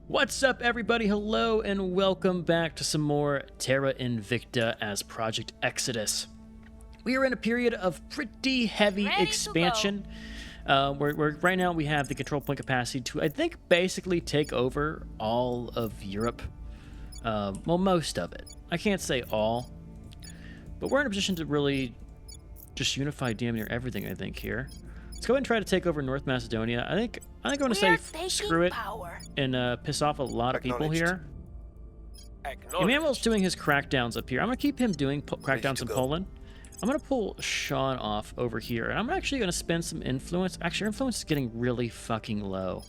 What's up, everybody? Hello, and welcome back to some more Terra Invicta as Project Exodus. We are in a period of pretty heavy expansion. Where right now we have the control point capacity to, I think, basically take over all of Europe. Well, most of it. I can't say all, but we're in a position to really just unify damn near everything, I think, here. Let's go ahead and try to take over North Macedonia. I think I'm going to say screw it and piss off a lot of people here. Emmanuel's doing his crackdowns up here. I'm going to keep him doing crackdowns in Poland. I'm going to pull Sean off over here, and I'm actually going to spend some influence. Actually, our influence is getting really fucking low.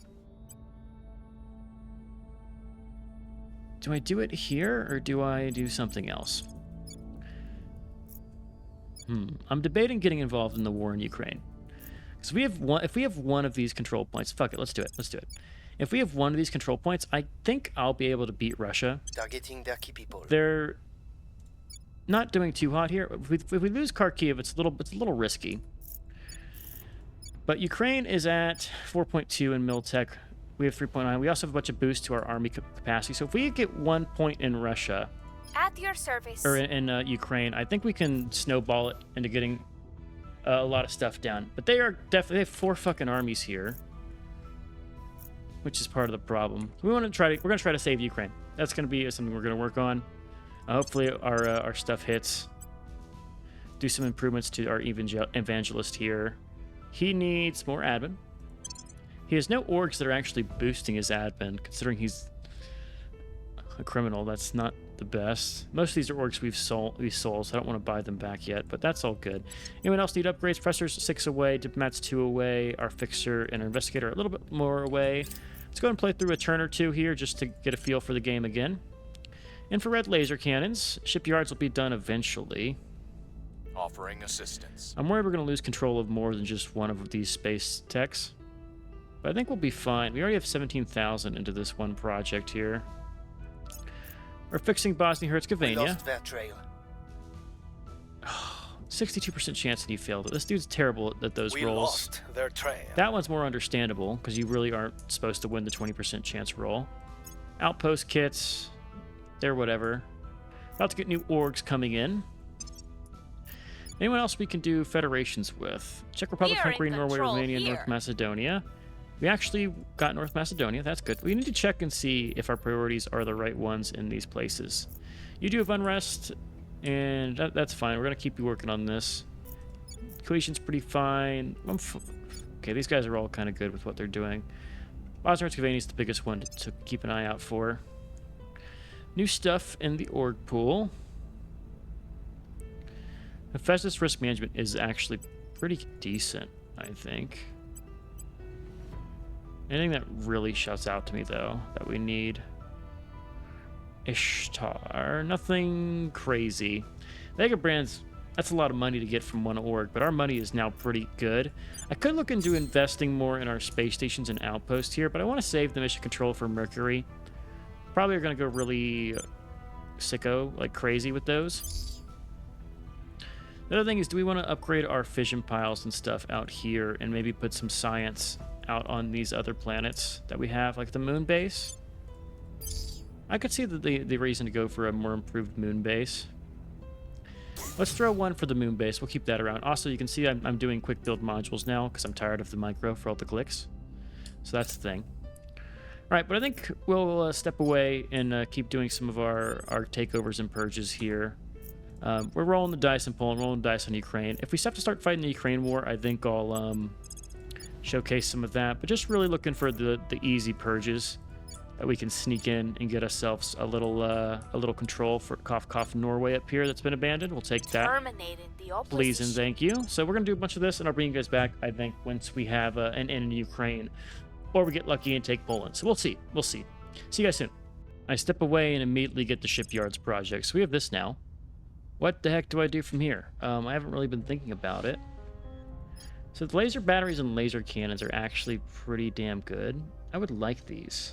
Do I do it here, or do I do something else? I'm debating getting involved in the war in Ukraine. So if we have one of these control points, fuck it, let's do it. Let's do it. If we have one of these control points, I think I'll be able to beat Russia. Targeting their key people. They're not doing too hot here. If we lose Kharkiv, it's a little risky. But Ukraine is at 4.2 in Miltech. We have 3.9. We also have a bunch of boosts to our army capacity. So if we get 1 point in Russia, at your service, or in Ukraine, I think we can snowball it into getting a lot of stuff down. But they have 4 fucking armies here, which is part of the problem. We're gonna try to save Ukraine. That's gonna be something we're gonna work on. Hopefully our stuff hits. Do some improvements to our evangelist here. He needs more admin. He has no orgs that are actually boosting his admin, considering he's a criminal. That's not the best. Most of these are orgs we've sold, so I don't want to buy them back yet, but that's all good. Anyone else need upgrades? Pressers 6 away, diplomats 2 away, our fixer and our investigator a little bit more away. Let's go ahead and play through a turn or two here just to get a feel for the game again. Infrared laser cannons. Shipyards will be done eventually. Offering assistance. I'm worried we're going to lose control of more than just one of these space techs, but I think we'll be fine. We already have 17,000 into this one project here. We're fixing Bosnia-Herzegovina. We lost their trail. 62% chance that he failed it. This dude's terrible at those we rolls. Lost their trail. That one's more understandable, because you really aren't supposed to win the 20% chance roll. Outpost kits. They're whatever. About to get new orgs coming in. Anyone else we can do federations with? Czech Republic, Hungary, Norway, Romania, North Macedonia. We actually got North Macedonia. That's good. We need to check and see if our priorities are the right ones in these places. You do have unrest, and that's fine. We're going to keep you working on this. Cohesion's pretty fine. Okay, these guys are all kind of good with what they're doing. Bosnia-Herzegovina is the biggest one to keep an eye out for. New stuff in the org pool. Hephaestus risk management is actually pretty decent, I think. Anything that really shouts out to me, though, that we need. Ishtar. Nothing crazy. Mega brands, that's a lot of money to get from one org, but our money is now pretty good. I could look into investing more in our space stations and outposts here, but I want to save the mission control for Mercury. Probably are going to go really sicko, like crazy with those. The other thing is, do we want to upgrade our fission piles and stuff out here and maybe put some science out on these other planets that we have, like the moon base? I could see the reason to go for a more improved moon base. Let's throw one for the moon base. We'll keep that around. Also, you can see I'm doing quick build modules now because I'm tired of the micro for all the clicks. So that's the thing. All right, but I think we'll step away and keep doing some of our takeovers and purges here. We're rolling the dice in Poland, rolling the dice on Ukraine. If we have to start fighting the Ukraine war, I think I'll showcase some of that. But just really looking for the easy purges that we can sneak in and get ourselves a little control for cough Norway up here that's been abandoned. We'll take that. Terminated the Please and thank you. So we're gonna do a bunch of this, and I'll bring you guys back, I think, once we have an end in Ukraine, or we get lucky and take Poland. So we'll see. We'll see. See you guys soon. I step away and immediately get the shipyards project. So we have this now. What the heck do I do from here? I haven't really been thinking about it. So the laser batteries and laser cannons are actually pretty damn good. I would like these.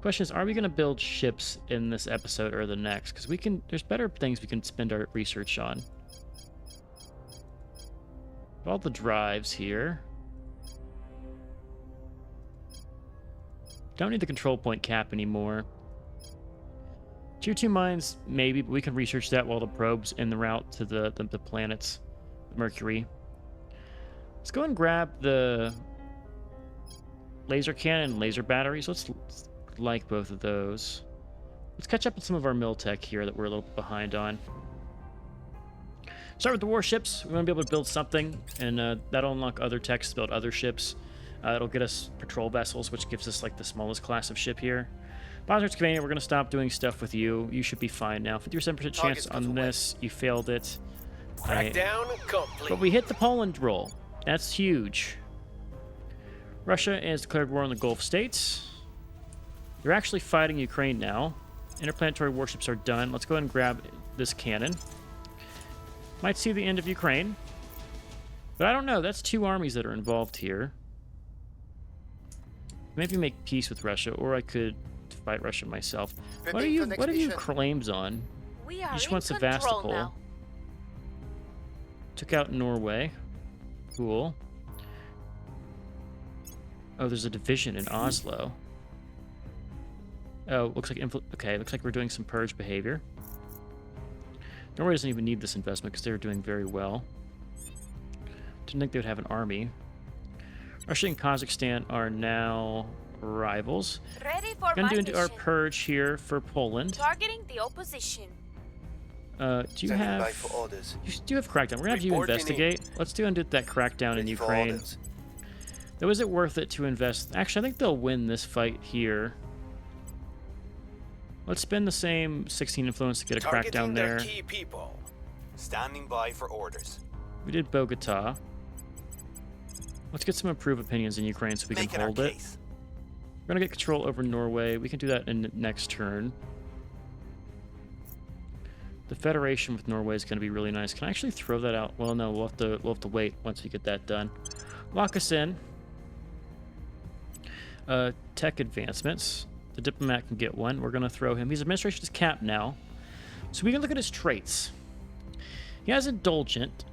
Question is, are we going to build ships in this episode or the next? Because there's better things we can spend our research on. All the drives here. Don't need the control point cap anymore. Tier 2 mines, maybe, but we can research that while the probe's en route to the planets. Mercury. Let's go and grab the laser cannon and laser batteries. Let's like both of those. Let's catch up with some of our mill tech here that we're a little behind on. Start with the warships. We want to be able to build something, and that'll unlock other techs to build other ships. It'll get us patrol vessels, which gives us like the smallest class of ship here. Pastures Canadian, we're going to stop doing stuff with you. You should be fine now. 57% chance on this. You failed it. Crackdown complete. But we hit the Poland roll. That's huge. Russia has declared war on the Gulf states. You're actually fighting Ukraine now. Interplanetary warships are done. Let's go ahead and grab this cannon. Might see the end of Ukraine. But I don't know. That's 2 armies that are involved here. Maybe make peace with Russia, or I could fight Russia myself. What are you claims on? We are You just in want control Sevastopol. now. Took out Norway. Cool. Oh, there's a division in Oslo. Oh, looks like okay. Looks like we're doing some purge behavior. Norway doesn't even need this investment because they're doing very well. Didn't think they would have an army. Russia and Kazakhstan are now rivals. Ready for Gonna my do our mission. purge here for Poland. Targeting the opposition. Do you have? You do have crackdown. We're gonna have you Report investigate. Let's do that crackdown in Ukraine. Though, is it worth it to invest? Actually, I think they'll win this fight here. Let's spend the same 16 influence to get a crackdown there. Their key people. Standing by for orders. We did Bogota. Let's get some improved opinions in Ukraine so we can Making our hold it. case. We're gonna get control over Norway. We can do that in the next turn. The Federation with Norway is gonna be really nice. Can I actually throw that out? Well, no. We'll have to wait once we get that done. Lock us in. Tech advancements. The diplomat can get one. We're gonna throw him. His administration is capped now, so we can look at his traits. He has indulgent.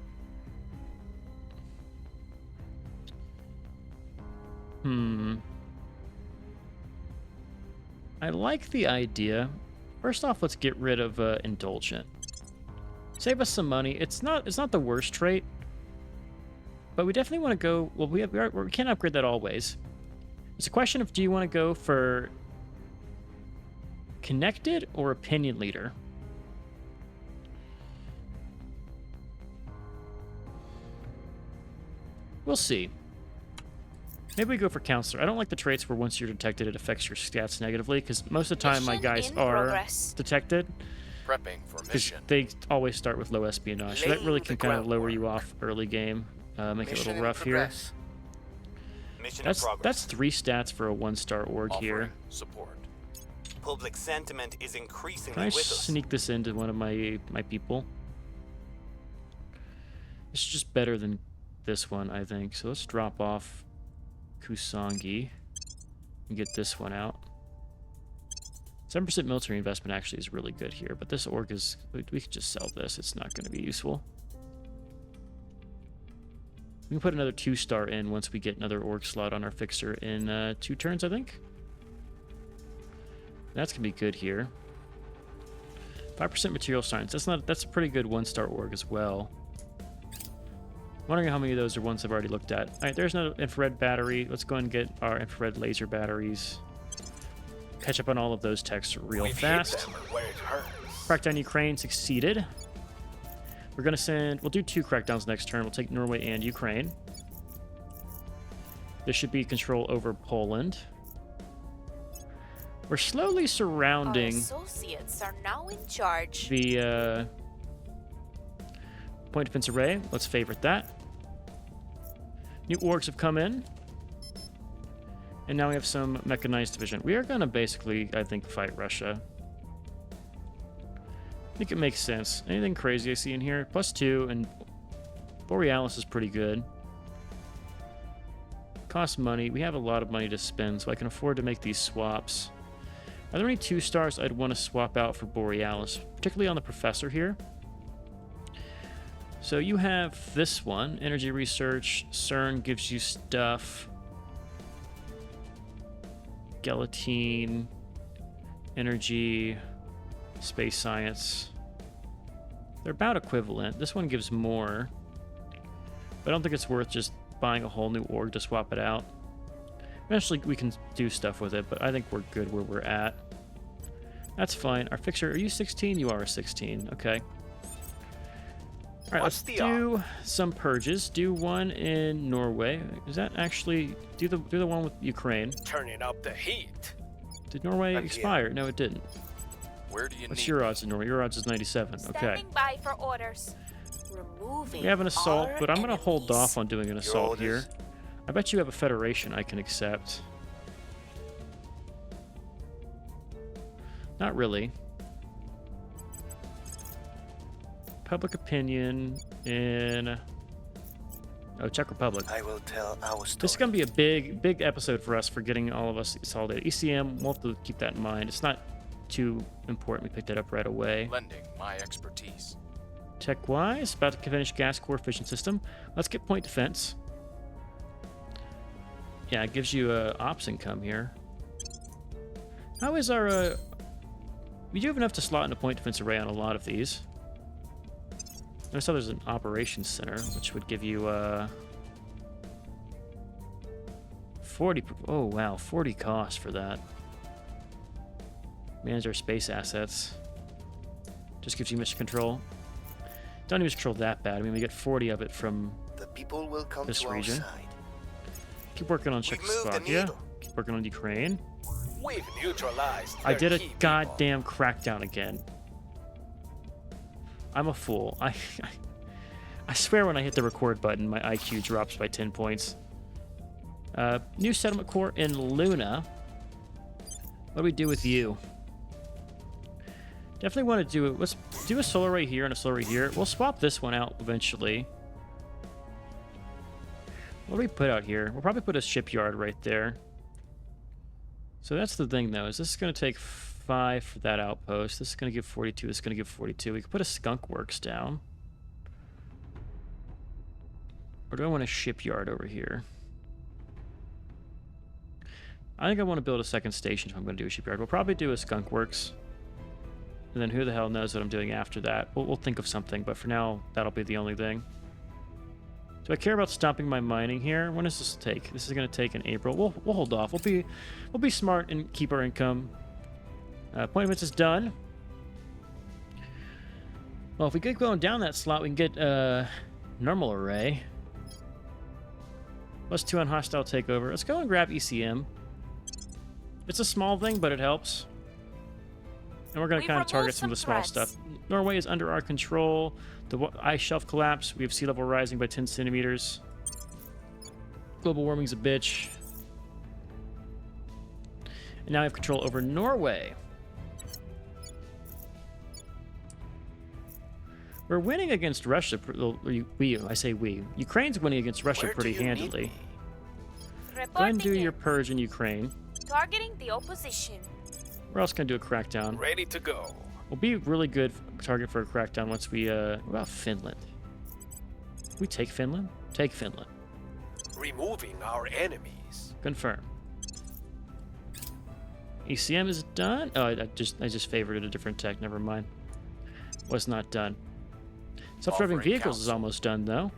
I like the idea. First off, let's get rid of indulgent. Save us some money. It's not the worst trait, but we definitely want to go. Well, we can't upgrade that always. It's a question of, do you want to go for connected or opinion leader? We'll see. Maybe we go for counselor. I don't like the traits where once you're detected, it affects your stats negatively, because most of the time my Mission guys in are progress. detected. Prepping for Because mission. they always start with low espionage. So that really Laying can the kind of lower you groundwork. off early game. Make it a Mission little in rough here. progress. Mission in That's progress. 3 stats for a 1-star org here. Offering support. Public sentiment is increasingly Can I with us. sneak this into one of my people? This is just better than this one, I think. So let's drop off Kusangi and get this one out. 7% military investment actually is really good here, but this org is... We could just sell this. It's not going to be useful. We can put another 2-star in once we get another org slot on our fixer in 2 turns, I think. That's going to be good here. 5% material science. That's a pretty good 1-star org as well. Wondering how many of those are ones I've already looked at. All right, there's another infrared battery. Let's go and get our infrared laser batteries. Catch up on all of those techs real We've hit fast. them where it hurts. Crackdown Ukraine succeeded. We're going to send... We'll do 2 crackdowns next turn. We'll take Norway and Ukraine. This should be control over Poland. We're slowly Our surrounding associates are now in charge. the point defense array. Let's favorite that. New orgs have come in. And now we have some mechanized division. We are going to basically, I think, fight Russia. I think it makes sense. Anything crazy I see in here? +2, and Borealis is pretty good. Costs money. We have a lot of money to spend, so I can afford to make these swaps. Are there any 2-stars I'd want to swap out for Borealis? Particularly on the Professor here. So you have this one. Energy Research. CERN gives you stuff. skeleton, energy, space science. They're about equivalent. This one gives more, but I don't think it's worth just buying a whole new org to swap it out. Eventually we can do stuff with it, but I think we're good where we're at. That's fine. Our fixer, are you 16? You are a 16. Okay. All right, let's do some purges. Do one in Norway. Is that actually do the one with Ukraine? Turning up the heat. Did Norway expire? No, it didn't. Where do you What's need your me? odds in Norway? Your odds is 97. Okay. Standing by for orders. Removing We have an assault, our but I'm gonna hold enemies. off on doing an assault here. orders? I bet you have a federation I can accept. Not really. Public opinion in Czech Republic. I will tell our story. This is going to be a big episode for us for getting all of us consolidated. ECM, we'll have to keep that in mind. It's not too important. We picked that up right away. Lending my expertise. Tech-wise, about to finish gas core fission system. Let's get point defense. Yeah, it gives you ops income here. How is our... we do have enough to slot in a point defense array on a lot of these. Notice how there's an operations center, which would give you 40... Oh, wow, 40 cost for that. Manage our space assets. Just gives you mission control. Don't even control that bad. I mean, we get 40 of it from The people will come this to region. our side. Keep working on We've moved the Czechoslovakia. needle. Keep working on Ukraine. We've neutralized. I their did a key people. goddamn crackdown again. I'm a fool. I swear when I hit the record button, my IQ drops by 10 points. New settlement core in Luna. What do we do with you? Definitely want to do it. Let's do a solar array here and a solar array here. We'll swap this one out eventually. What do we put out here? We'll probably put a shipyard right there. So that's the thing, though, is this is going to take 5 for that outpost. This is going to give 42. This is going to give 42. We could put a skunk works down. Or do I want a shipyard over here? I think I want to build a second station if I'm going to do a shipyard. We'll probably do a skunk works. And then who the hell knows what I'm doing after that. We'll think of something, but for now, that'll be the only thing. Do I care about stopping my mining here? When does this take? This is going to take in April. We'll hold off. We'll be smart and keep our income. Point of is done. Well, if we get going down that slot, we can get normal array. +2 on hostile takeover. Let's go and grab ECM. It's a small thing, but it helps. And we're going to We've kind of target removed some of the some small threats. stuff. Norway is under our control. The ice shelf collapse. We have sea level rising by 10 centimeters. Global warming's a bitch. And now I have control over Norway. We're winning against Russia. I say we. Ukraine's winning against Russia Where do pretty you need handily. me? Go ahead and Reporting do your in. purge in Ukraine. Targeting the opposition. We're also going to do a crackdown. Ready to go. We'll be really good target for a crackdown once we... what about Finland? We take Finland? Take Finland. Removing our enemies. Confirm. ECM is done? Oh, I just favored a different tech. Never mind. Was not done. Self-driving Offering vehicles is counsel. almost done, though.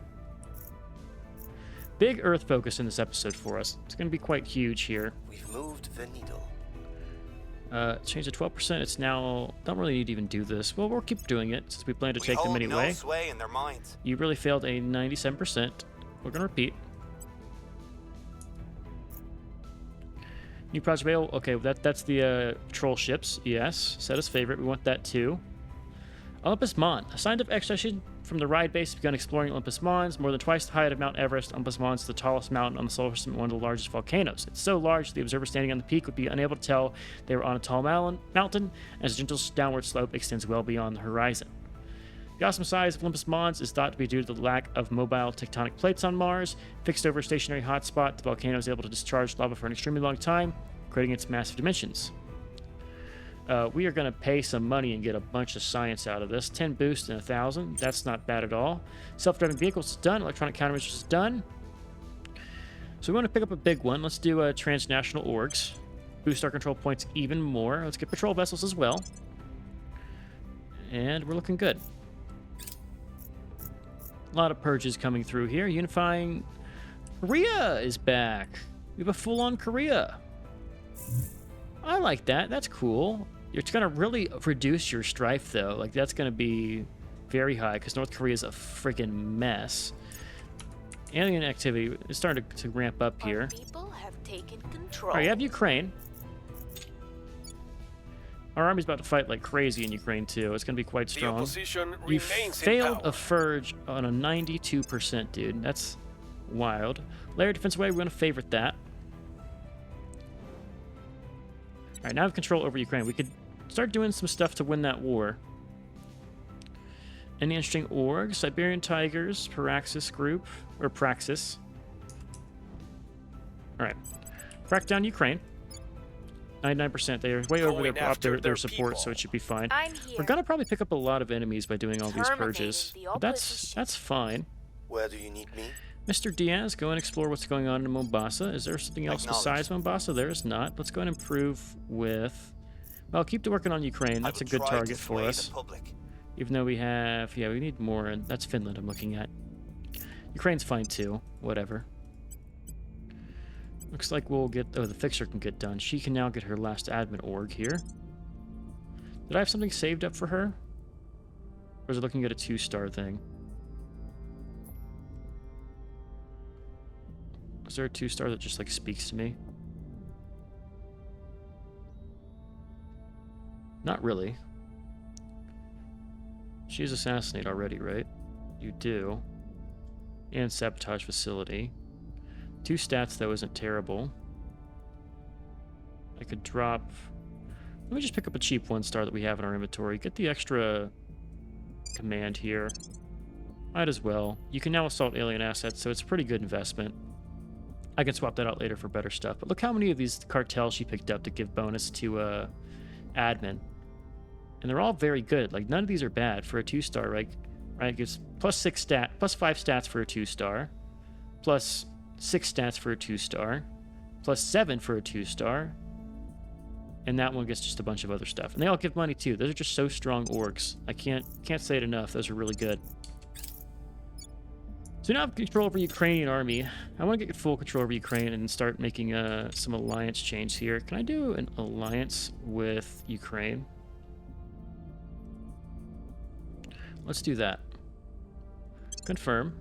Big Earth focus in this episode for us. It's going to be quite huge here. We've moved the needle. Change to 12%. It's now... Don't really need to even do this. Well, we'll keep doing it since we plan to We take them hold anyway. no sway in their minds. You really failed a 97%. We're going to repeat. New project available. Okay, that's the patrol ships. Yes, set as favorite. We want that too. Olympus Mons. A scientific expedition from the Ride base begun exploring Olympus Mons. More than twice the height of Mount Everest, Olympus Mons is the tallest mountain on the solar system and one of the largest volcanoes. It's so large the observer standing on the peak would be unable to tell they were on a tall mountain, as a gentle downward slope extends well beyond the horizon. The awesome size of Olympus Mons is thought to be due to the lack of mobile tectonic plates on Mars. Fixed over a stationary hotspot, the volcano is able to discharge lava for an extremely long time, creating its massive dimensions. We are going to pay some money and get a bunch of science out of this. 10 boost and 1,000. That's not bad at all. Self-driving vehicles is done. Electronic countermeasures is done. So we want to pick up a big one. Let's do transnational orgs. Boost our control points even more. Let's get patrol vessels as well. And we're looking good. A lot of purges coming through here. Unifying Korea is back. We have a full-on Korea. I like that. That's cool. It's going to really reduce your strife, though. Like, that's going to be very high because North Korea is a freaking mess. Alien activity is starting to ramp up here. Our people have taken control. All right, you have Ukraine. Our army's about to fight like crazy in Ukraine, too. It's going to be quite The strong. opposition You remains in failed power. a Furge on a 92%, dude. That's wild. Layered defense way, we're going to favorite that. All right, now we have control over Ukraine. We could start doing some stuff to win that war. Any interesting orgs? Siberian Tigers, Praxis Group, or Praxis. All right. Crack down Ukraine. 99%. They're way over Going after their their support, people. so it should be fine. I'm here. We're gonna probably pick up a lot of enemies by doing all these Terminating purges. the But opposition. that's fine. Where do you need me? Mr. Diaz, go and explore what's going on in Mombasa. Is there something else besides Mombasa? There is not. Let's go and improve with... Well, keep working on Ukraine. That's I a will good try to target for sway the us. public. Even though we have... Yeah, we need more. And that's Finland I'm looking at. Ukraine's fine, too. Whatever. Looks like we'll get... Oh, the fixer can get done. She can now get her last admin org here. Did I have something saved up for her? Or is it looking at a 2-star thing? Is there a 2-star that just, like, speaks to me? Not really. She's assassinate already, right? You do. And sabotage facility. 2 stats, though, isn't terrible. I could drop... Let me just pick up a cheap 1-star that we have in our inventory. Get the extra command here. Might as well. You can now assault alien assets, so it's a pretty good investment. I can swap that out later for better stuff. But look how many of these cartels she picked up to give bonus to admin. And they're all very good. Like, none of these are bad for a 2-star, right? Right? It gives plus 5 stats for a 2-star. Plus 6 stats for a 2-star. Plus 7 for a 2-star. And that one gets just a bunch of other stuff. And they all give money too. Those are just so strong orgs. I can't say it enough. Those are really good. So now I have control over Ukrainian army. I want to get full control over Ukraine and start making some alliance change here. Can I do an alliance with Ukraine? Let's do that. Confirm.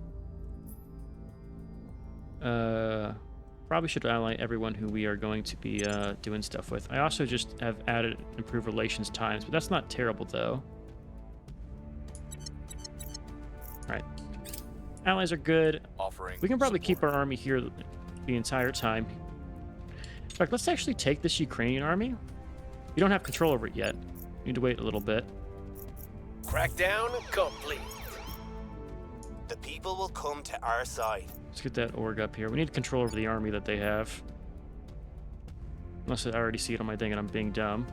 Probably should ally everyone who we are going to be doing stuff with. I also just have added improved relations times, but that's not terrible though. Alright. Allies are good. Offering We can probably keep our support. army here the entire time. In fact, let's actually take this Ukrainian army. We don't have control over it yet. We need to wait a little bit. Crackdown complete. The people will come to our side. Let's get that org up here. We need control over the army that they have. Unless I already see it on my thing and I'm being dumb.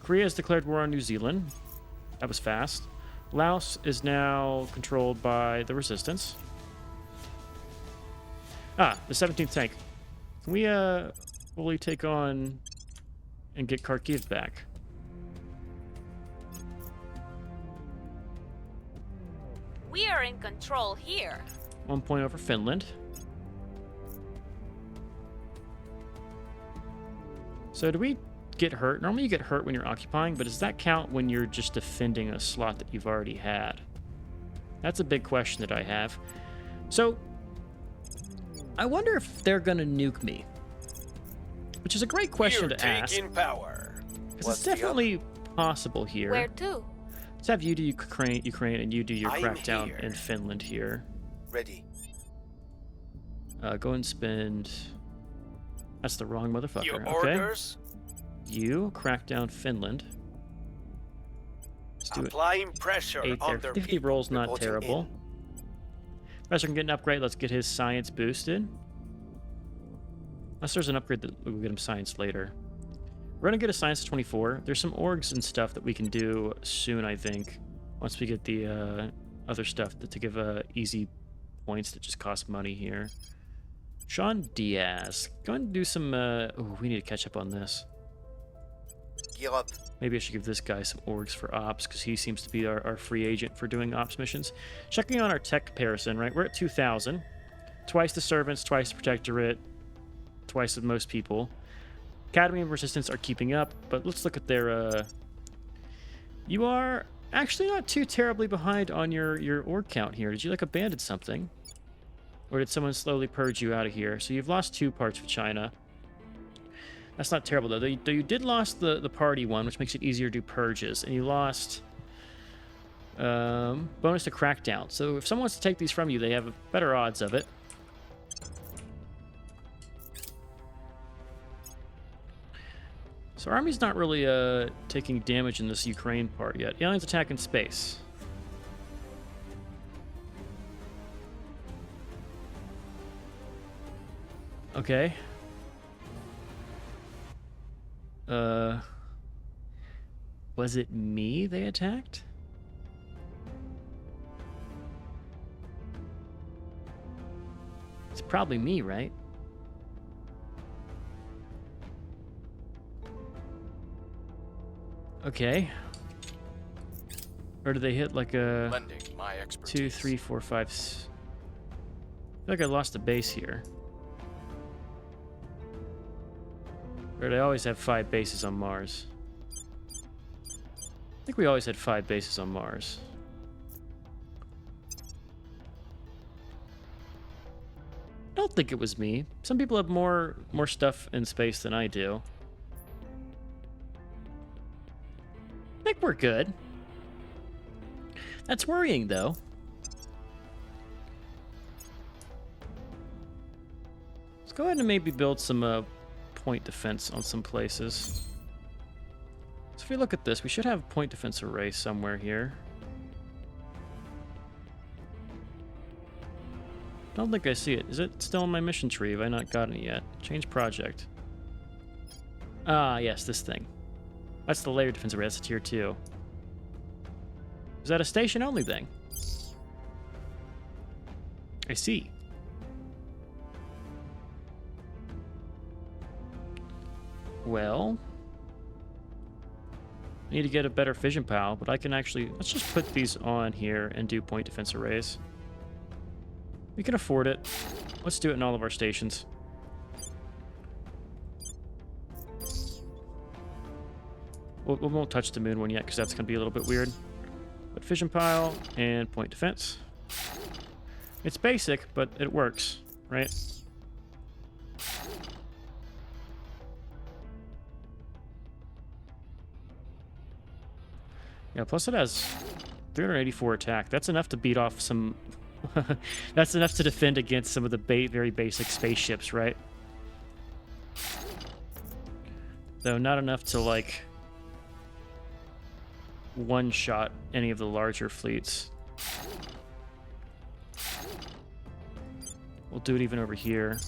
Korea has declared war on New Zealand. That was fast. Laos is now controlled by the Resistance. Ah, the 17th tank. Can we fully take on and get Kharkiv back? We are in control here. 1 point over Finland. So do we get hurt? Normally you get hurt when you're occupying, but does that count when you're just defending a slot that you've already had? That's a big question that I have. So, I wonder if they're going to nuke me. Which is a great question We're to ask. taking power. Because What's it's the definitely possible here. Where to? Let's have you do Ukraine and you do your I'm crackdown here. in Finland here. Ready. Go and spend... That's the wrong motherfucker. Your Okay. orders? You crack down Finland. Let's do it. Applying pressure 8 on there. their 50 people. rolls, not Reporting terrible. Professor can get an upgrade. Let's get his science boosted. Unless there's an upgrade that we'll get him science later. We're going to get a science to 24. There's some orgs and stuff that we can do soon, I think. Once we get the other stuff to give easy points that just cost money here. Sean Diaz. Go ahead and do some... oh, we need to catch up on this. Yup. Maybe I should give this guy some orgs for ops, because he seems to be our free agent for doing ops missions. Checking on our tech comparison, right? We're at 2,000. Twice the servants, twice the protectorate, twice of most people. Academy and Resistance are keeping up, but let's look at their... You are actually not too terribly behind on your org count here. Did you, like, abandon something? Or did someone slowly purge you out of here? So you've lost 2 parts of China. That's not terrible, though. You did lost the party one, which makes it easier to do purges. And you lost bonus to crackdown. So if someone wants to take these from you, they have better odds of it. So our army's not really taking damage in this Ukraine part yet. Aliens attack in space. Okay. Was it me they attacked? It's probably me, right? Okay. Or did they hit like a Lending my 2, 3, 4, 5? I feel like I lost a base here. Or did I always have 5 bases on Mars? I think we always had 5 bases on Mars. I don't think it was me. Some people have more stuff in space than I do. I think we're good. That's worrying, though. Let's go ahead and maybe build some point defense on some places. So if we look at this, we should have a point defense array somewhere here. I don't think I see it. Is it still in my mission tree? Have I not gotten it yet? Change project. Ah, yes, this thing. That's the layer defense array. That's a tier 2. Is that a station-only thing? I see. Well, I need to get a better fission pal, but I can actually... Let's just put these on here and do point defense arrays. We can afford it. Let's do it in all of our stations. We won't touch the moon one yet, because that's going to be a little bit weird. But fission pile and point defense. It's basic, but it works, right? Yeah, plus it has 384 attack. That's enough to beat off some... That's enough to defend against some of the very basic spaceships, right? Though not enough to, like, one-shot any of the larger fleets. We'll do it even over here.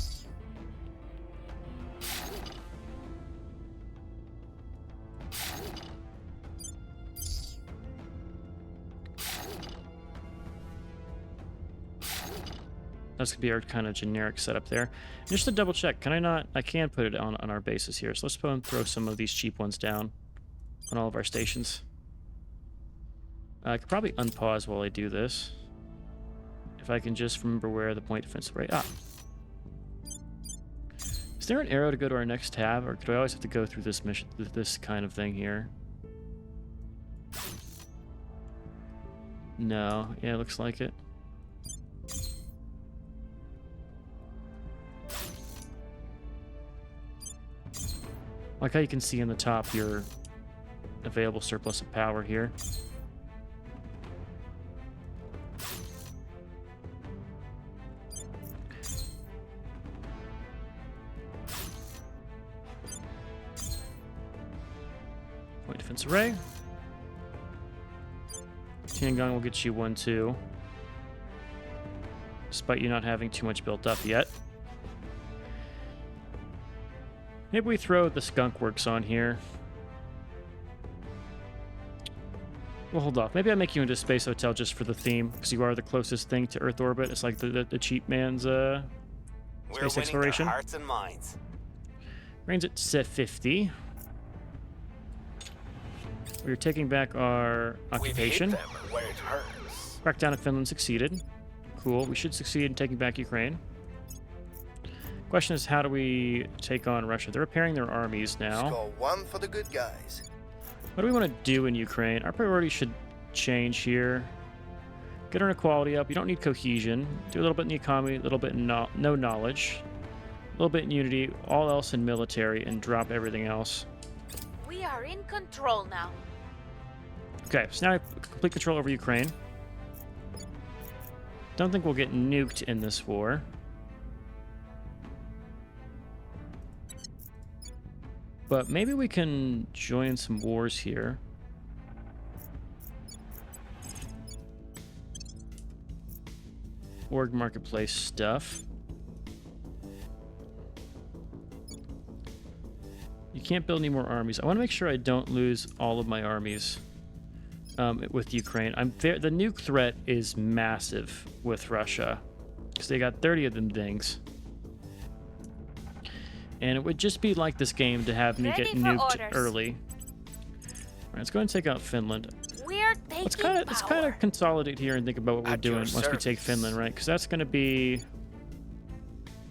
That's gonna be our kind of generic setup there. Just to double check, can I not? I can put it on our bases here. So let's go and throw some of these cheap ones down on all of our stations. I could probably unpause while I do this. If I can just remember where the point defense array. Ah. Is there an arrow to go to our next tab, or do I always have to go through this mission, this kind of thing here? No. Yeah, it looks like it. Like how you can see in the top your available surplus of power here. Point defense array. Tiangong will get you 1-2. Despite you not having too much built up yet. Maybe we throw the skunk works on here. We'll hold off. Maybe I make you into a space hotel just for the theme, because you are the closest thing to Earth orbit. It's like the cheap man's We're Space winning exploration. their hearts and minds. Range at set 50. We're taking back our We've occupation. hit them where it hurts. Crackdown of Finland succeeded. Cool. We should succeed in taking back Ukraine. Question is, how do we take on Russia? They're repairing their armies now. Score one for the good guys. What do we want to do in Ukraine? Our priority should change here. Get our inequality up. You don't need cohesion. Do a little bit in the economy, a little bit in no knowledge, a little bit in unity, all else in military, and drop everything else. We are in control now. Okay, so now I have complete control over Ukraine. Don't think we'll get nuked in this war. But maybe we can join some wars here. Org marketplace stuff. You can't build any more armies. I want to make sure I don't lose all of my armies with Ukraine. The nuke threat is massive with Russia because they got 30 of them things. And it would just be like this game to have me get Ready for nuked orders. early. All right, let's go ahead and take out Finland. We're taking Let's kind of consolidate here and think about what we're At your doing once we take service. Finland, right? Because that's going to be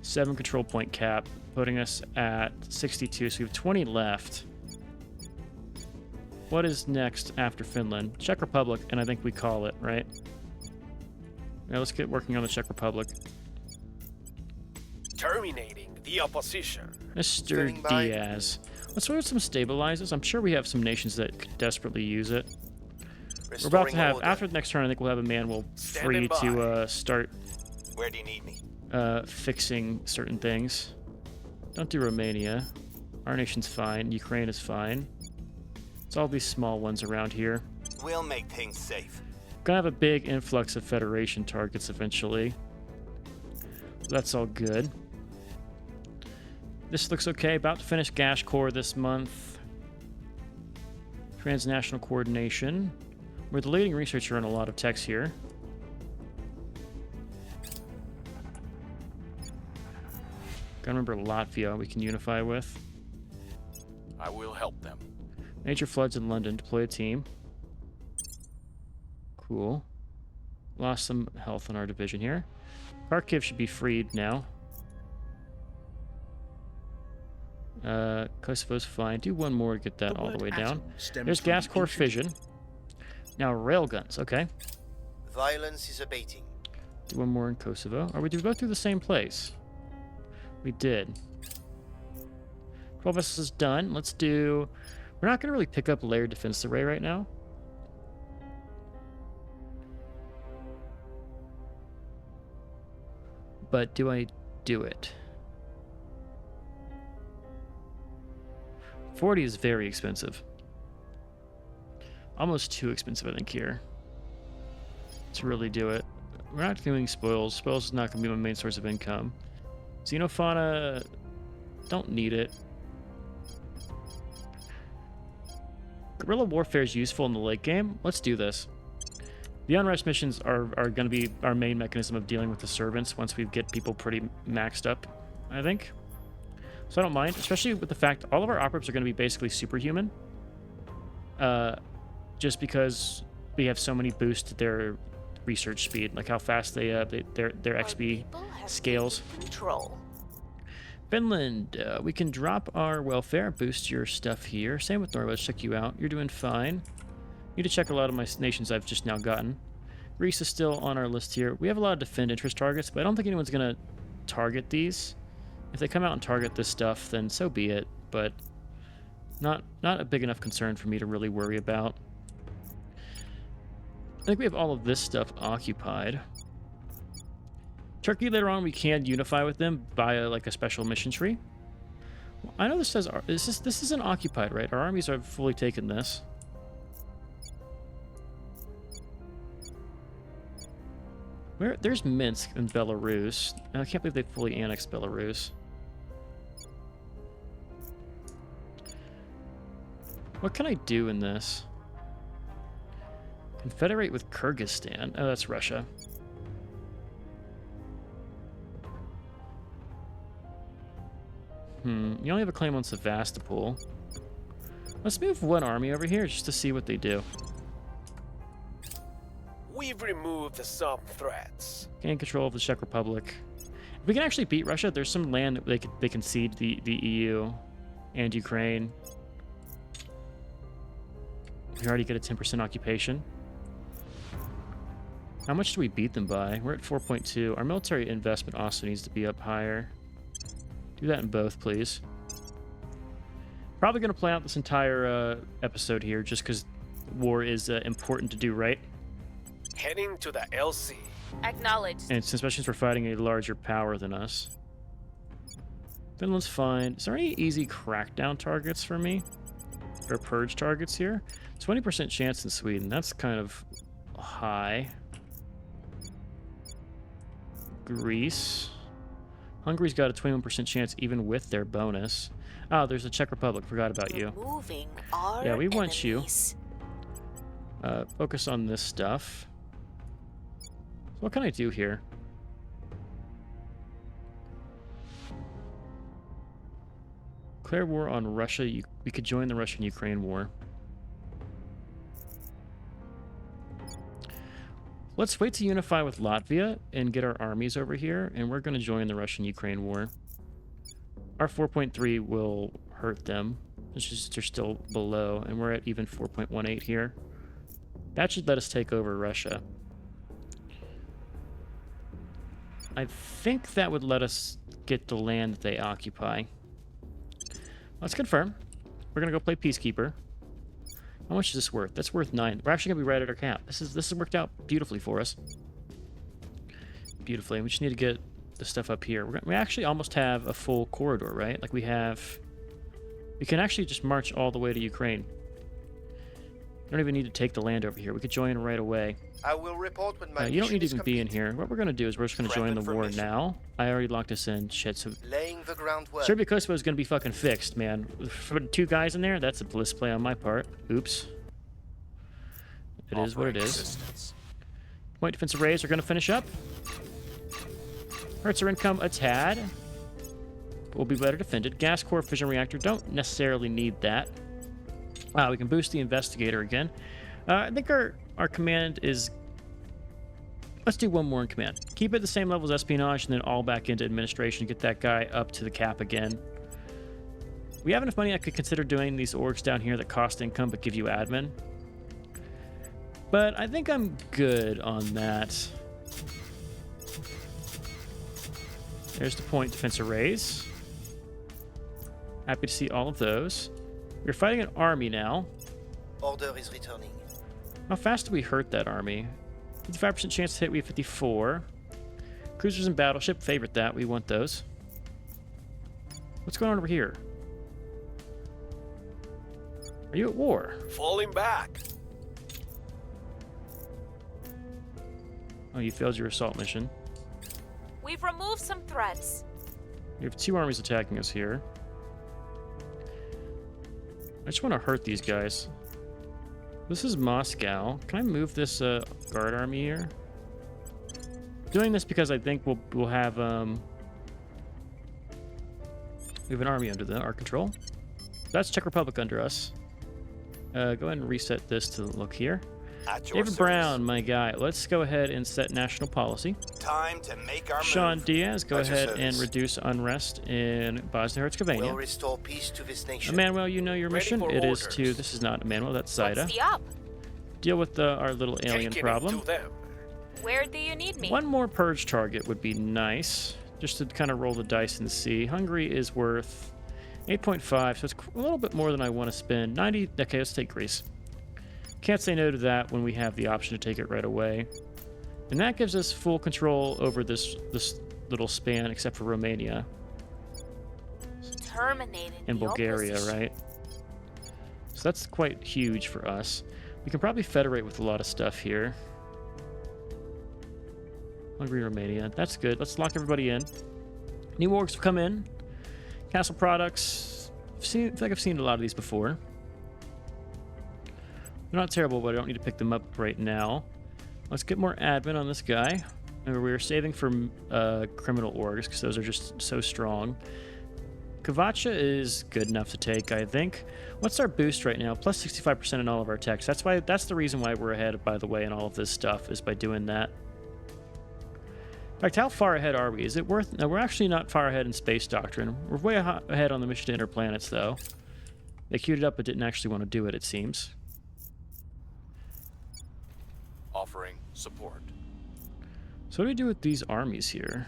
7 control point cap, putting us at 62. So we have 20 left. What is next after Finland? Czech Republic, and I think we call it, right? Now let's get working on the Czech Republic. Terminating the opposition. Mr. Standing by. Diaz. Let's order some stabilizers. I'm sure we have some nations that could desperately use it. We're about to have, order. after the next turn, I think we'll have a manual free Standing to start Where do you need me? fixing certain things. Don't do Romania. Our nation's fine. Ukraine is fine. It's all these small ones around here. We'll make things safe. Gonna have a big influx of Federation targets eventually. That's all good. This looks okay. About to finish Gash Core this month. Transnational coordination. We're the leading researcher on a lot of techs here. Gotta remember Latvia we can unify with. I will help them. Major floods in London. Deploy a team. Cool. Lost some health in our division here. Kharkiv should be freed now. Kosovo's fine. Do one more to get that all the way down. There's gas core fission. Now railguns. Okay. Violence is abating. Do one more in Kosovo. Or we did both do the same place. We did. 12 vessels is done. Let's do... We're not going to really pick up layered defense array right now. But do I do it? 40 is very expensive. Almost too expensive, I think, here. To really do it. We're not doing spoils. Spoils is not going to be my main source of income. Xenofauna, don't need it. Guerrilla warfare is useful in the late game. Let's do this. The unrest missions are going to be our main mechanism of dealing with the servants once we get people pretty maxed up, I think. So I don't mind, especially with the fact all of our operatives are going to be basically superhuman. Just because we have so many boosts to their research speed, like how fast their XP People have scales. taken control. Finland, we can drop our welfare, boost your stuff here. Same with Norway, let's check you out. You're doing fine. Need to check a lot of my nations I've just now gotten. Greece is still on our list here. We have a lot of defend interest targets, but I don't think anyone's going to target these. If they come out and target this stuff, then so be it, but not a big enough concern for me to really worry about. I think we have all of this stuff occupied. Turkey, later on, we can unify with them via like a special mission tree. Well, I know this says this isn't occupied, right? Our armies have fully taken this. There's Minsk in Belarus. I can't believe they fully annexed Belarus. What can I do in this? Confederate with Kyrgyzstan. Oh, that's Russia. You only have a claim on Sevastopol. Let's move one army over here just to see what they do. We've removed some threats. Gain control of the Czech Republic. If we can actually beat Russia, there's some land that they concede the EU and Ukraine. We already get a 10% occupation. How much do we beat them by? We're at 4.2. Our military investment also needs to be up higher. Do that in both, please. Probably going to play out this entire episode here just because war is important to do right. Heading to the LC. Acknowledged. And especially since we're fighting a larger power than us. Finland's fine. Is there any easy crackdown targets for me? Or purge targets here? 20% chance in Sweden. That's kind of high. Greece. Hungary's got a 21% chance even with their bonus. Oh, there's the Czech Republic. Forgot about you. Moving our Yeah, we want you. enemies. Focus on this stuff. So what can I do here? Declare war on Russia. We could join the Russian-Ukraine war. Let's wait to unify with Latvia and get our armies over here, and we're going to join the Russian-Ukraine war. Our 4.3 will hurt them. It's just they're still below, and we're at even 4.18 here. That should let us take over Russia. I think that would let us get the land that they occupy. Let's confirm. We're going to go play Peacekeeper. How much is this worth? That's worth 9. We're actually going to be right at our cap. This has worked out beautifully for us. Beautifully. We just need to get the stuff up here. We actually almost have a full corridor, right? Like we can actually just march all the way to Ukraine. We don't even need to take the land over here. We could join right away. I will report when my You don't mission need to is even be in complete. here. What we're going to do is we're just going to join the war Information. now. I already locked us in. Shit. So Laying the groundwork. Serbia Kosovo is going to be fucking fixed, man. For 2 guys in there, that's a bliss play on my part. Oops. It is what it is. Assistance. Point defensive raids are going to finish up. Hurts our income a tad. But we'll be better defended. Gas core fission reactor. Don't necessarily need that. Wow, we can boost the investigator again. I think our command is... Let's do one more in command. Keep it the same level as espionage and then all back into administration. Get that guy up to the cap again. We have enough money I could consider doing these orgs down here that cost income but give you admin. But I think I'm good on that. There's the point defense arrays. Happy to see all of those. We're fighting an army now. Order is returning. How fast do we hurt that army? 55% chance to hit, we have 54. Cruisers and battleship, favorite that, we want those. What's going on over here? Are you at war? Falling back. Oh, you failed your assault mission. We've removed some threats. We have 2 armies attacking us here. I just want to hurt these guys. This is Moscow. Can I move this guard army here? Doing this because I think we'll have we have an army under our control. That's Czech Republic under us. Go ahead and reset this to look here. At your David service. Brown, my guy. Let's go ahead and set national policy. Time to make our Sean move. Diaz, go At your ahead and service. reduce unrest in Bosnia-Herzegovina. We'll restore peace to this nation. Emmanuel, you know your Ready mission. for It is to... orders. This is not Emmanuel, that's What's Zaida. the up? Deal with our little alien Taking it problem. to them. Where do you need me? One more purge target would be nice, just to kind of roll the dice and see. Hungary is worth 8.5, so it's a little bit more than I want to spend. 90. Okay, let's take Greece. Can't say no to that when we have the option to take it right away. And that gives us full control over this little span, except for Romania Terminated and the Bulgaria, opposition. right? So that's quite huge for us. We can probably federate with a lot of stuff here. Hungary, Romania. That's good. Let's lock everybody in. New orgs have come in. Castle products. I feel like I've seen a lot of these before. They're not terrible, but I don't need to pick them up right now. Let's get more admin on this guy. Remember, we were saving for criminal orgs because those are just so strong. Kavacha is good enough to take, I think. What's our boost right now? Plus 65% in all of our techs. That's the reason why we're ahead, by the way, in all of this stuff, is by doing that. In fact, how far ahead are we? Is it worth... No, we're actually not far ahead in Space Doctrine. We're way ahead on the mission to Inner Planets, though. They queued it up but didn't actually want to do it, it seems. Offering support. So what do we do with these armies here?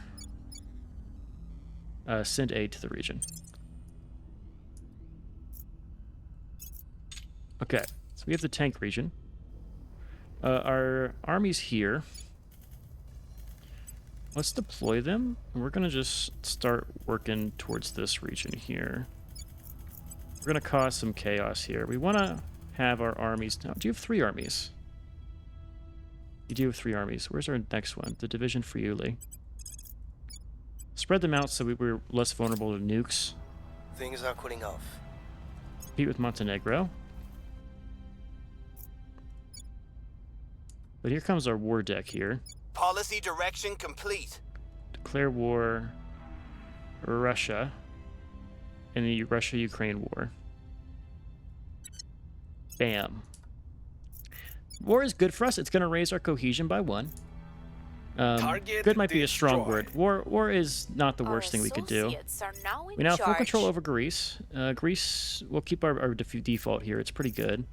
Send aid to the region. Okay, so we have the tank region. Our armies here. Let's deploy them, and we're gonna just start working towards this region here. We're gonna cause some chaos here. We wanna have our armies... Now, do you have 3 armies? You do have 3 armies. Where's our next one? The Division Friuli. Spread them out so we're less vulnerable to nukes. Things are cooling off. Compete with Montenegro. But here comes our war deck here. Policy direction complete. Declare war, Russia, and the Russia-Ukraine war. Bam. War is good for us. It's going to raise our cohesion by 1. Target Good might be a strong destroyed. word. War is not the worst thing we could do. Associates are now in We now have full charge. control over Greece. Greece, we'll keep our default here. It's pretty good.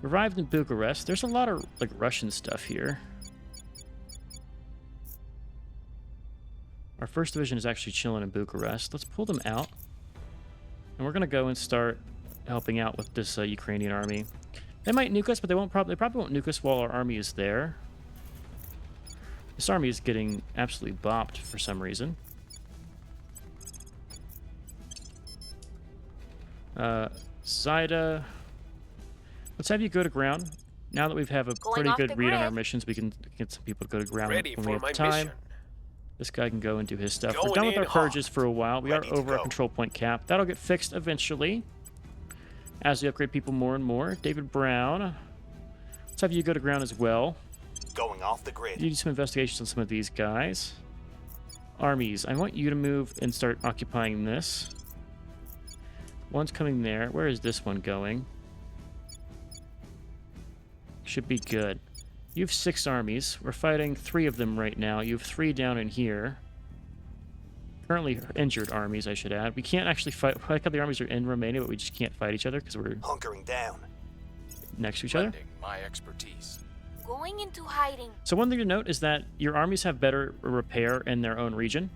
Arrived in Bucharest. There's a lot of like Russian stuff here. Our first division is actually chilling in Bucharest. Let's pull them out. And we're going to go and start helping out with this Ukrainian army. They might nuke us, but they probably won't nuke us while our army is there. This army is getting absolutely bopped for some reason. Zaida, let's have you go to ground. Now that we have a Going pretty off good the read on our grid. missions, we can get some people to go to ground Ready when for we have my time. mission. This guy can go and do his stuff. We're Going done with in our hot. purges for a while. We are Ready to over our go. control point cap. That'll get fixed eventually as we upgrade people more and more. David Brown, let's have you go to ground as well. Going off the grid. You do some investigations on some of these guys. Armies, I want you to move and start occupying this. One's coming there. Where is this one going? Should be good. You have 6 armies. We're fighting 3 of them right now. You have 3 down in here. Currently injured armies, I should add. We can't actually fight. I like how the armies are in Romania, but we just can't fight each other because we're Hunkering down. next to each other. Lending my expertise. Going into hiding. So one thing to note is that your armies have better repair in their own region.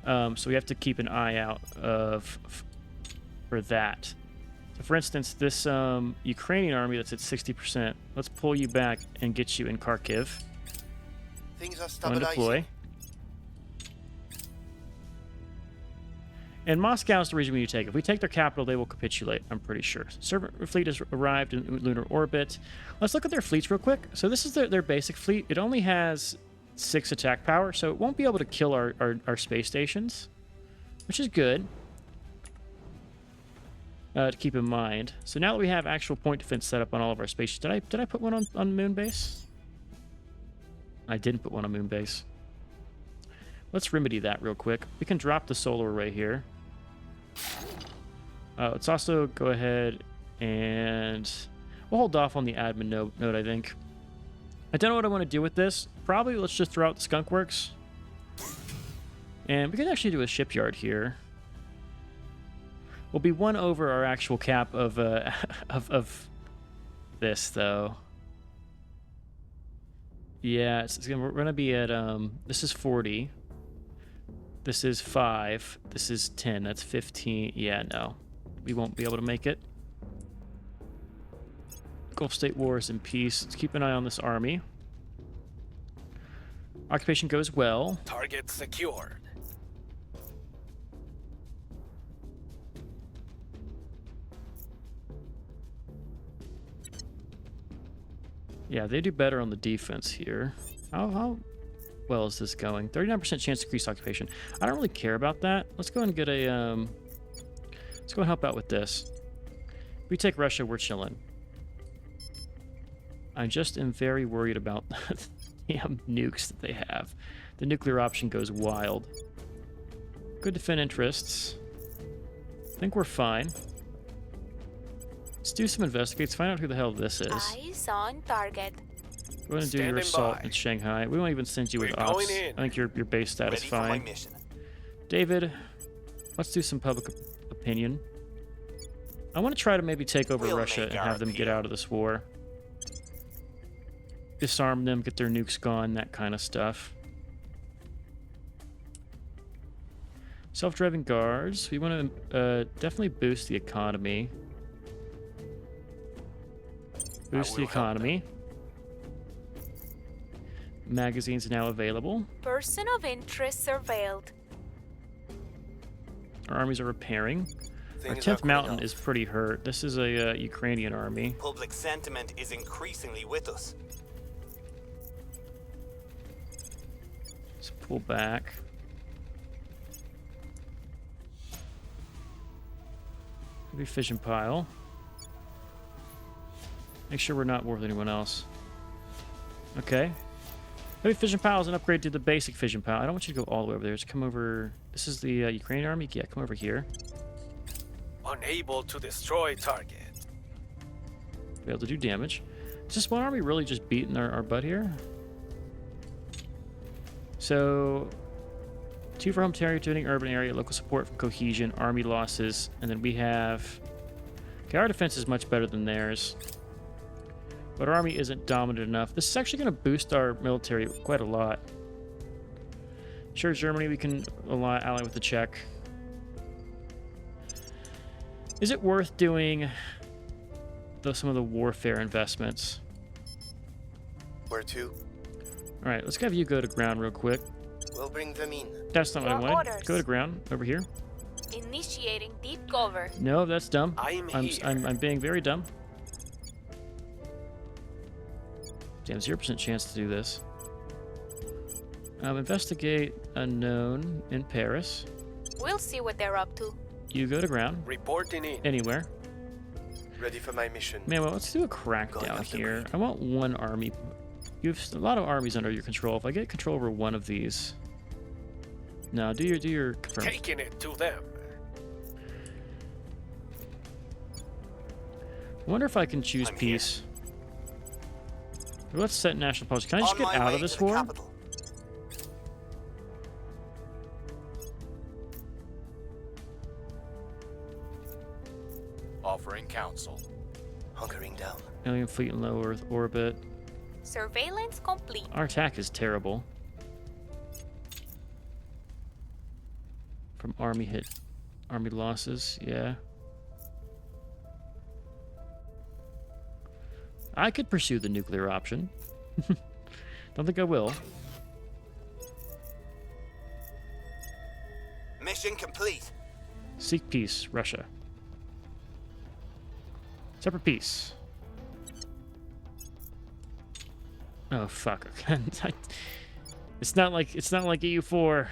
So we have to keep an eye out for that. So for instance, this Ukrainian army that's at 60%, let's pull you back and get you in Kharkiv. Things are On stabilizing. deploy. And Moscow's the region we need to take. If we take their capital, they will capitulate, I'm pretty sure. Servant fleet has arrived in lunar orbit. Let's look at their fleets real quick. So this is their basic fleet. It only has 6 attack power, so it won't be able to kill our space stations, which is good to keep in mind. So now that we have actual point defense set up on all of our spaces, did I put one on moon base? I didn't put one on moon base. Let's remedy that real quick. We can drop the solar array here. Let's also go ahead and we'll hold off on the admin note, I think. I don't know what I want to do with this. Probably let's just throw out the skunk works. And we can actually do a shipyard here. We'll be 1 over our actual cap of of this though. Yeah, we're gonna be at this is 40. This is 5. This is 10. That's 15. Yeah, no. We won't be able to make it. Gulf State War is in peace. Let's keep an eye on this army. Occupation goes well. Target secured. Yeah, they do better on the defense here. How well is this going? 39% chance to increase occupation. I don't really care about that. Let's go and get a let's go and help out with this. If we take Russia, we're chilling. I just am very worried about the damn nukes that they have. The nuclear option goes wild. Good defend interests. I think we're fine. Let's do some investigates. Find out who the hell this is. Eyes on target. We're going to do your Standing assault by. in Shanghai. We won't even send you with We're ops. going in. I think your base status Ready for my fine. mission. David, let's do some public opinion. I want to try to maybe take over We'll Russia make and our have them get appeal. out of this war. Disarm them, get their nukes gone, that kind of stuff. Self-driving guards. We want to definitely boost the economy. Boost the will help economy. Magazines now available. Person of interest surveilled. Our armies are repairing. Our Things are 10th cooling Mountain off. is pretty hurt. This is a Ukrainian army. Public sentiment is increasingly with us. Let's pull back. Maybe fission pile. Make sure we're not war with anyone else. Okay. Maybe fission pile is an upgrade to the basic fission pile. I don't want you to go all the way over there. Just come over. This is the Ukrainian army. Yeah, come over here. Unable to destroy target. Be able to do damage. Is this one army really just beating our butt here? So, 2 for home territory, urban area, local support from cohesion, army losses, and then we have... Okay, our defense is much better than theirs. But our army isn't dominant enough. This is actually going to boost our military quite a lot. Sure, Germany, we can ally with the Czech. Is it worth doing some of the warfare investments? Where to? All right, let's have you go to ground real quick. We'll bring them in. That's not what I Your wanted. orders. Go to ground over here. Initiating deep cover. No, that's dumb. I'm I'm here. being very dumb. Damn, 0% chance to do this. Investigate unknown in Paris. We'll see what they're up to. You go to ground. Reporting in. Anywhere. Ready for my mission. Man, well, let's do a Going crackdown up the here. grid. I want one army. You have a lot of armies under your control. If I get control over one of these... No, do your confirm. Taking it to them. I wonder if I can choose I'm here. peace. Let's set national policy. Can I just On get my out way of this to the war? capital. Offering counsel. Hunkering down. Alien fleet in low Earth orbit. Surveillance complete. Our attack is terrible. From army losses, yeah. I could pursue the nuclear option. Don't think I will. Mission complete. Seek peace, Russia. Separate peace. Oh fuck! It's not like EU4.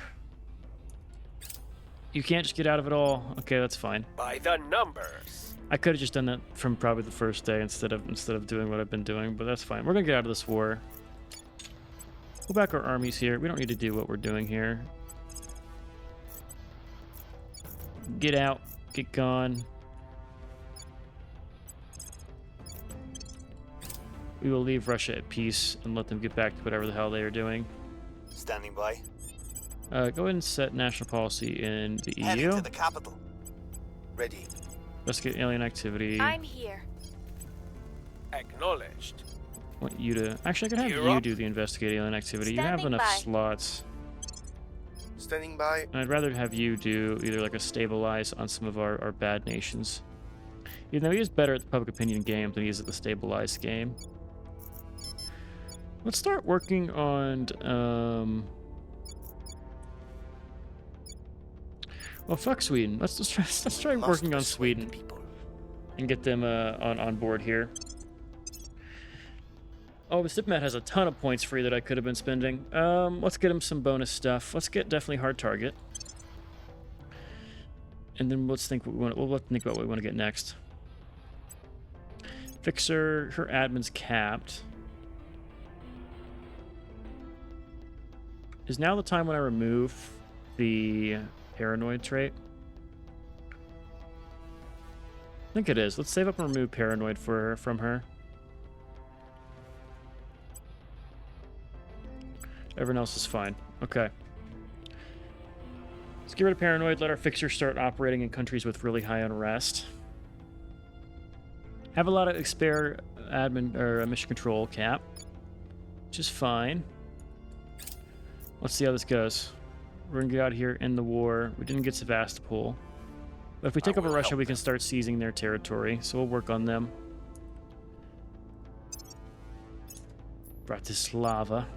You can't just get out of it all. Okay, that's fine. By the numbers. I could have just done that from probably the first day instead of doing what I've been doing, but that's fine. We're gonna get out of this war. Pull back our armies here. We don't need to do what we're doing here. Get out. Get gone. We will leave Russia at peace and let them get back to whatever the hell they are doing. Standing by. Go ahead and set national policy in the Heading EU. to the capital. Ready. Investigate alien activity. I I'm here. Acknowledged. want you to... Actually, I could have you Europe. do the investigate alien activity. You have Standing enough by. slots. Standing by. And I'd rather have you do either like a stabilize on some of our bad nations. Even though he is better at the public opinion game than he is at the stabilize game. Let's start working on... Well, fuck Sweden. Let's try Must working on persuade Sweden the people. and get them on board here. Oh, the Diplomat has a ton of points free that I could have been spending. Let's get him some bonus stuff. Let's get definitely hard target. And then let's think what we want. We'll think about what we want to get next. Fixer, her admin's capped. Is now the time when I remove the paranoid trait? I think it is. Let's save up and remove paranoid from her. Everyone else is fine. Okay. Let's get rid of paranoid. Let our fixer start operating in countries with really high unrest. Have a lot of spare admin or mission control cap, which is fine. Let's see how this goes. We're gonna get out here in the war. We didn't get Sevastopol, but if we take over Russia, we can start seizing their territory. So we'll work on them. Bratislava.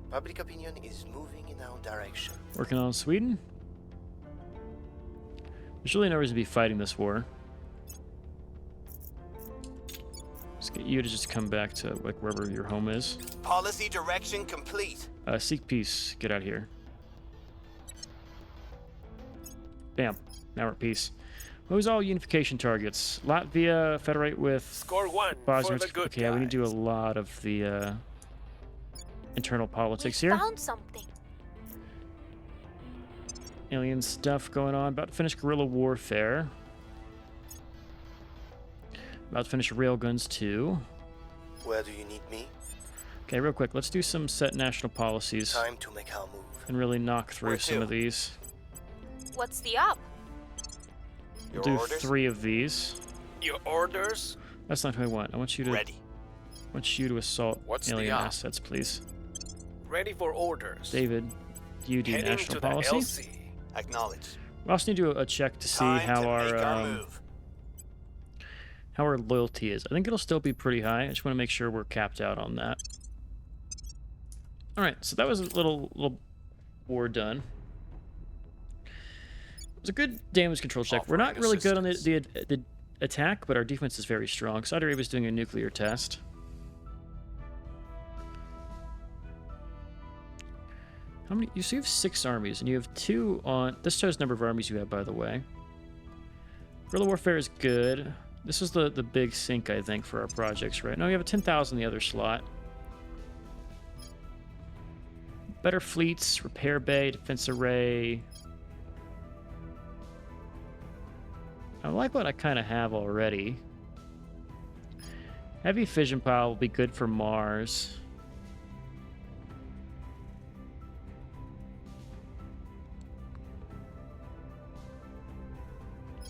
Public opinion is moving in our direction. Working on Sweden. There's really no reason to be fighting this war. Let's get you to just come back to like wherever your home is. Policy direction complete. Seek peace. Get out here. Bam. Now we're at peace. What was all unification targets? Latvia, federate with Score 1 Bosnia. for the good Okay, yeah, we need to do a guys. lot of the internal politics We here. found something. Alien stuff going on. About to finish guerrilla warfare. About to finish railguns too. Where do you need me? Okay, real quick, let's do some set national policies Time to make our move. and really knock through Where some to? of these. What's the up? Your Do orders? 3 of these. Your orders? That's not who I want. I want you to Ready. assault What's the alien op? assets, please. Ready for orders. David, you do Heading national to the policy. LC. Acknowledge. We also need to do a check to see Time how to make our our move. how our loyalty is. I think it'll still be pretty high. I just want to make sure we're capped out on that. All right, so that was a little war done. It was a good damage control check. We're not Offering really good on assistance. the attack, but our defense is very strong. Saudi Arabia is doing a nuclear test. How many? You have 6 armies, and you have 2 on. This shows number of armies you have, by the way. Guerrilla warfare is good. This is the big sink, I think, for our projects, right? No, you have a 10,000 in the other slot. Better fleets, repair bay, defense array. I like what I kind of have already. Heavy fission pile will be good for Mars.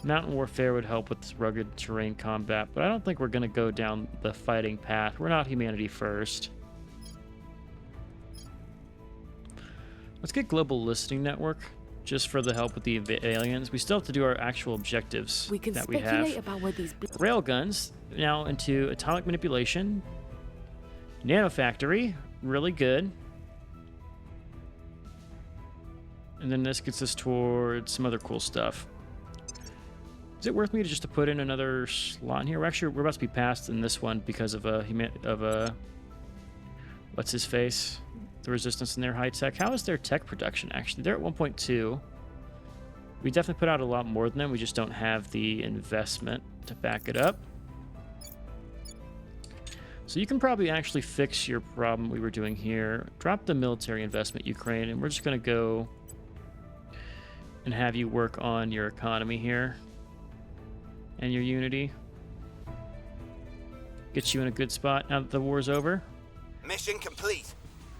Mountain warfare would help with rugged terrain combat, but I don't think we're going to go down the fighting path. We're not humanity first. Let's get global listening network, just for the help with the aliens. We still have to do our actual objectives We can that we speculate have. about where these Railguns, now into atomic manipulation. Nanofactory, really good. And then this gets us towards some other cool stuff. Is it worth me to just to put in another slot in here? We're about to be passed in this one because of a what's his face? The resistance in their high tech. How is their tech production actually? They're at 1.2. We definitely put out a lot more than them. We just don't have the investment to back it up. So you can probably actually fix your problem we were doing here. Drop the military investment, Ukraine, and we're just going to go and have you work on your economy here and your unity. Get you in a good spot now that the war's over. Mission complete.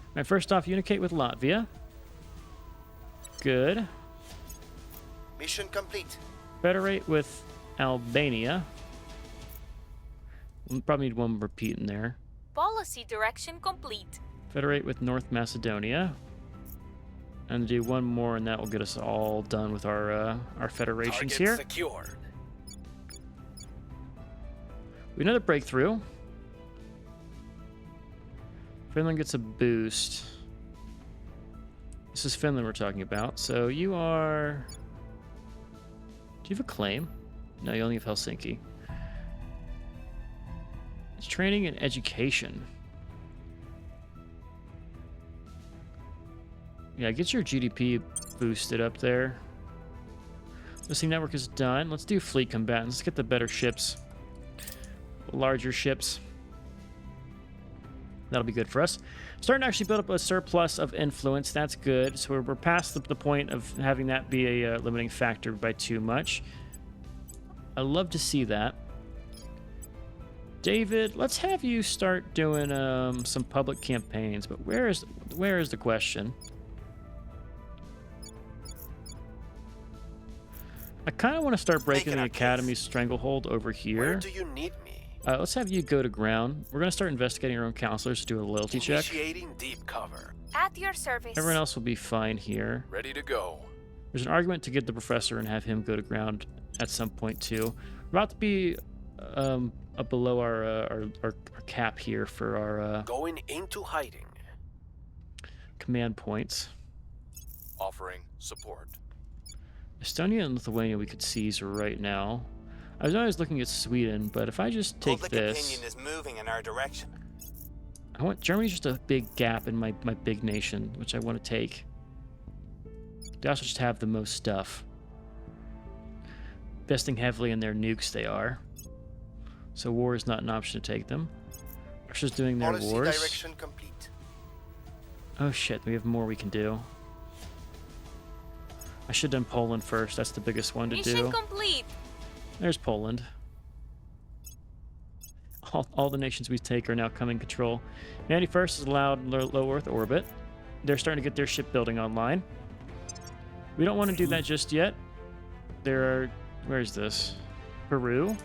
All right, first off, unicate with Latvia. Good. Mission complete. Federate with Albania. We'll probably need one repeat in there. Policy direction complete. Federate with North Macedonia. And do one more, and that will get us all done with our federations Target here. secured. Another breakthrough. Finland gets a boost. This is Finland we're talking about. So you are... Do you have a claim? No, you only have Helsinki. It's training and education. Yeah, get your GDP boosted up there. Listening network is done. Let's do fleet combatants. Let's get the better ships. Larger ships. That'll be good for us. Starting to actually build up a surplus of influence. That's good. So we're past the point of having that be a limiting factor by too much. I love to see that. David, let's have you start doing some public campaigns. But where is the question? I kind of want to start breaking the Academy's stranglehold over here. Where do you need me? Let's have you go to ground. We're going to start investigating our own counselors to do a loyalty check. Initiating deep cover. At your service. Everyone else will be fine here. Ready to go. There's an argument to get the professor and have him go to ground at some point too. We're about to be below our cap here for our Going into hiding. command points. Offering support. Estonia and Lithuania we could seize right now. I was always looking at Sweden, but if I just take Public this, opinion is moving in our direction. I want Germany's just a big gap in my big nation, which I want to take. They also just have the most stuff. Investing heavily in their nukes, they are. So war is not an option to take them. Russia's doing their Policy wars. direction complete. Oh shit, we have more we can do. I should have done Poland first. That's the biggest one to Mission do. complete. There's Poland. All the nations we take are now coming control. Humanity First is allowed low Earth orbit. They're starting to get their shipbuilding online. We don't want to do that just yet. There are... Where's this? Peru?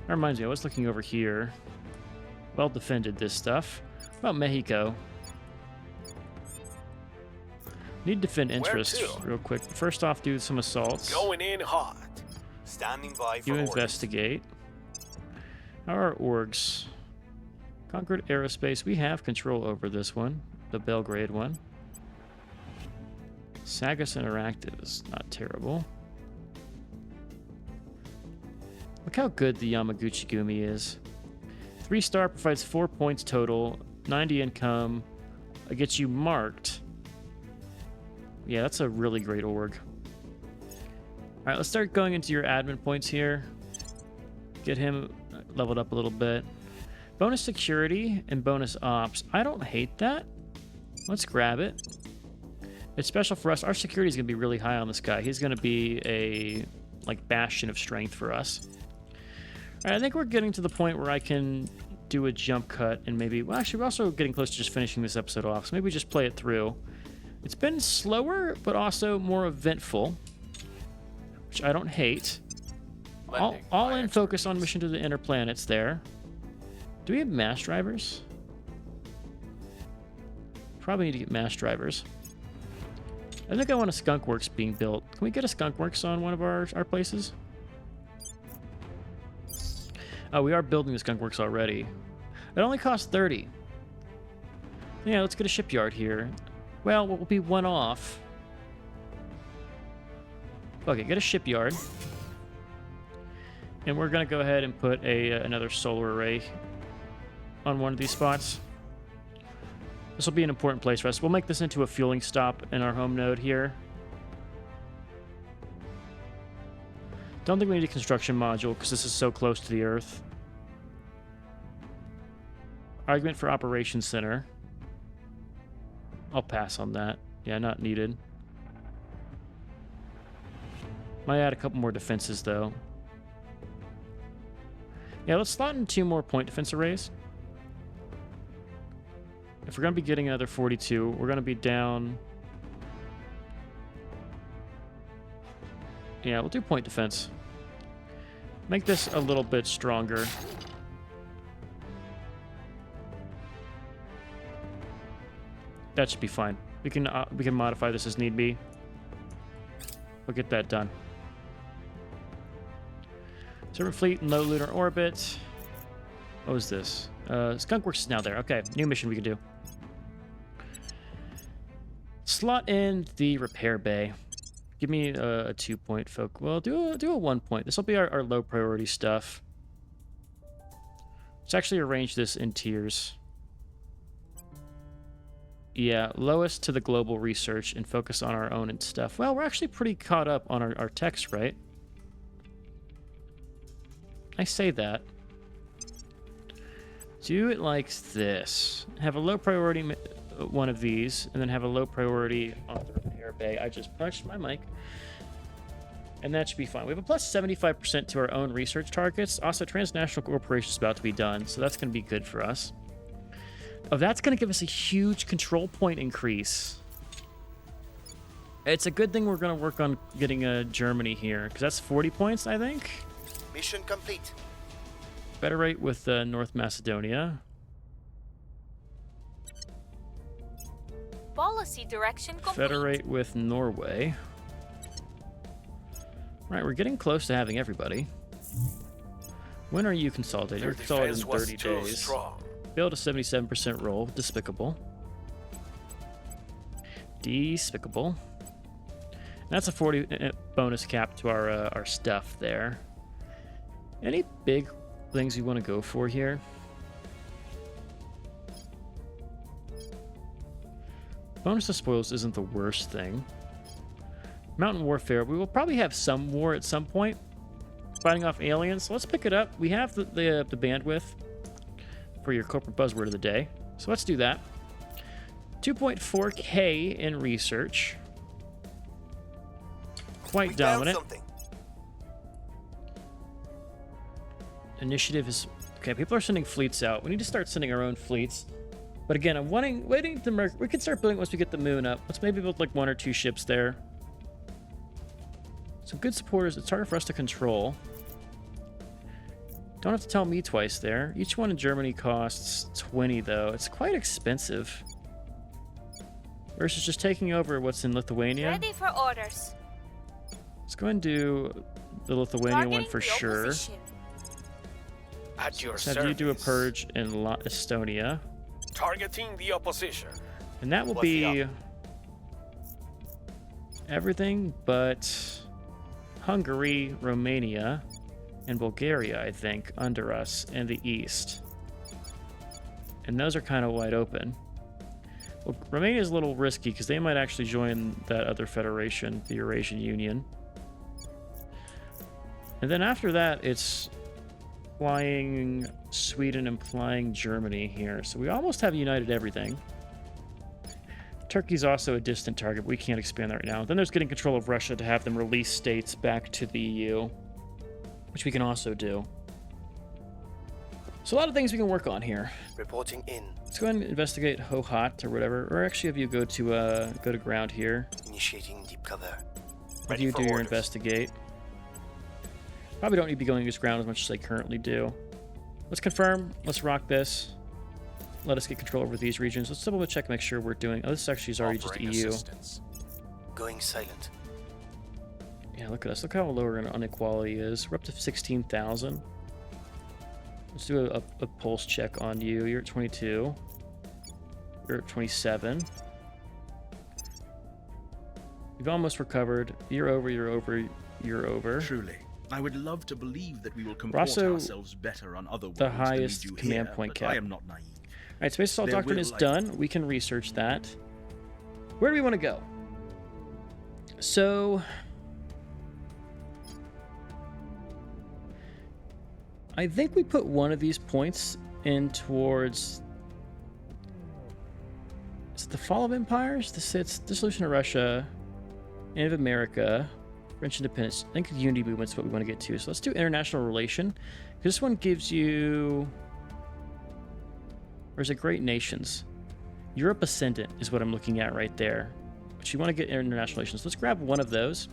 That reminds me, I was looking over here. Well defended, this stuff. What about Mexico? Need to defend interests to? real quick. First off, do some assaults. Going in hot. Standing by for You orders. investigate. How are our orgs? Conquered Aerospace. We have control over this one. The Belgrade one. Sagas Interactive is not terrible. Look how good the Yamaguchi Gumi is. 3-star provides 4 points total. 90 income. It gets you marked. Yeah, that's a really great org. Alright, let's start going into your admin points here. Get him leveled up a little bit. Bonus security and bonus ops. I don't hate that. Let's grab it. It's special for us. Our security is going to be really high on this guy. He's going to be a bastion of strength for us. Alright, I think we're getting to the point where I can do a jump cut and maybe... Well, actually, we're also getting close to just finishing this episode off, so maybe we just play it through. It's been slower, but also more eventful, which I don't hate. All in focus on mission to the inner planets there. Do we have mass drivers? Probably need to get mass drivers. I think I want a skunk works being built. Can we get a skunk works on one of our places? Oh, we are building the skunk works already. It only costs 30. Yeah, let's get a shipyard here. Well, we'll be one off. Okay, get a shipyard. And we're going to go ahead and put another solar array on one of these spots. This will be an important place for us. We'll make this into a fueling stop in our home node here. Don't think we need a construction module because this is so close to the Earth. Argument for operations center. I'll pass on that. Yeah, not needed. Might add a couple more defenses, though. Yeah, let's slot in 2 more point defense arrays. If we're going to be getting another 42, we're going to be down... Yeah, we'll do point defense. Make this a little bit stronger. That should be fine. We can modify this as need be. We'll get that done. Servant fleet in low lunar orbit. What was this? Skunkworks is now there. Okay, new mission we can do. Slot in the repair bay. Give me a 2-point folk. Well, do a 1 point. This will be our low priority stuff. Let's actually arrange this in tiers. Yeah, lowest to the global research and focus on our own and stuff. Well, we're actually pretty caught up on our techs, right? I say that. Do it like this. Have a low priority one of these, and then have a low priority on the repair bay. I just punched my mic. And that should be fine. We have a plus 75% to our own research targets. Also, transnational corporation is about to be done, so that's going to be good for us. Oh, that's going to give us a huge control point increase. It's a good thing we're going to work on getting Germany here, because that's 40 points, I think. Mission complete. Federate with North Macedonia. Policy direction complete. Federate with Norway. Right, we're getting close to having everybody. When are you consolidated? Their You're consolidated defense in was 30 too days. strong. Build a 77% roll. Despicable. Despicable. That's a 40 bonus cap to our stuff there. Any big things you want to go for here? Bonus to spoils isn't the worst thing. Mountain warfare. We will probably have some war at some point. Fighting off aliens. So let's pick it up. We have the bandwidth for your corporate buzzword of the day. So let's do that. 2.4K in research. Quite We dominant. found something. Initiative is... Okay, people are sending fleets out. We need to start sending our own fleets. But again, I'm waiting to... We can start building once we get the moon up. Let's maybe build like 1 or 2 ships there. Some good supporters. It's harder for us to control. Don't have to tell me twice there. Each one in Germany costs 20, though. It's quite expensive. Versus just taking over what's in Lithuania. Ready for orders. Let's go ahead and do the Lithuania one Targeting for the sure. opposition. At your Let's service. have you do a purge in Estonia. Targeting the opposition. And that will What's the be everything but Hungary, Romania, and Bulgaria, I think, under us in the east. And those are kind of wide open. Well, Romania is a little risky because they might actually join that other federation, the Eurasian Union. And then after that, it's flying Sweden and flying Germany here. So we almost have united everything. Turkey's also a distant target, but we can't expand that right now. Then there's getting control of Russia to have them release states back to the EU, which we can also do. So a lot of things we can work on here. Reporting in. Let's go ahead and investigate Hohat or whatever, or actually have you go to ground here. Initiating deep cover. Have Ready you for do your orders. investigate. Probably don't need to be going this ground as much as I currently do. Let's confirm. Let's rock this. Let us get control over these regions. Let's double check, make sure we're doing. Oh, this actually is already just Offering EU. assistance. Going silent. Yeah, look at us. Look how low our inequality is. We're up to 16,000. Let's do a pulse check on you. You're at 22. You're at 27. You've almost recovered. You're over, you're over, you're over. Truly, I would love to believe that we will comport also ourselves better on other worlds the than we highest do command here, point but cap. I am not naive. All right, Space Assault There Doctrine will is likely- done. We can research that. Where do we want to go? So, I think we put one of these points in towards... Is it the Fall of Empires? It's Dissolution of Russia, End of America, French Independence. I think Unity Movement is what we want to get to. So let's do International Relation. This one gives you... Or is it Great Nations? Europe Ascendant is what I'm looking at right there. But you want to get international relations. Let's grab one of those.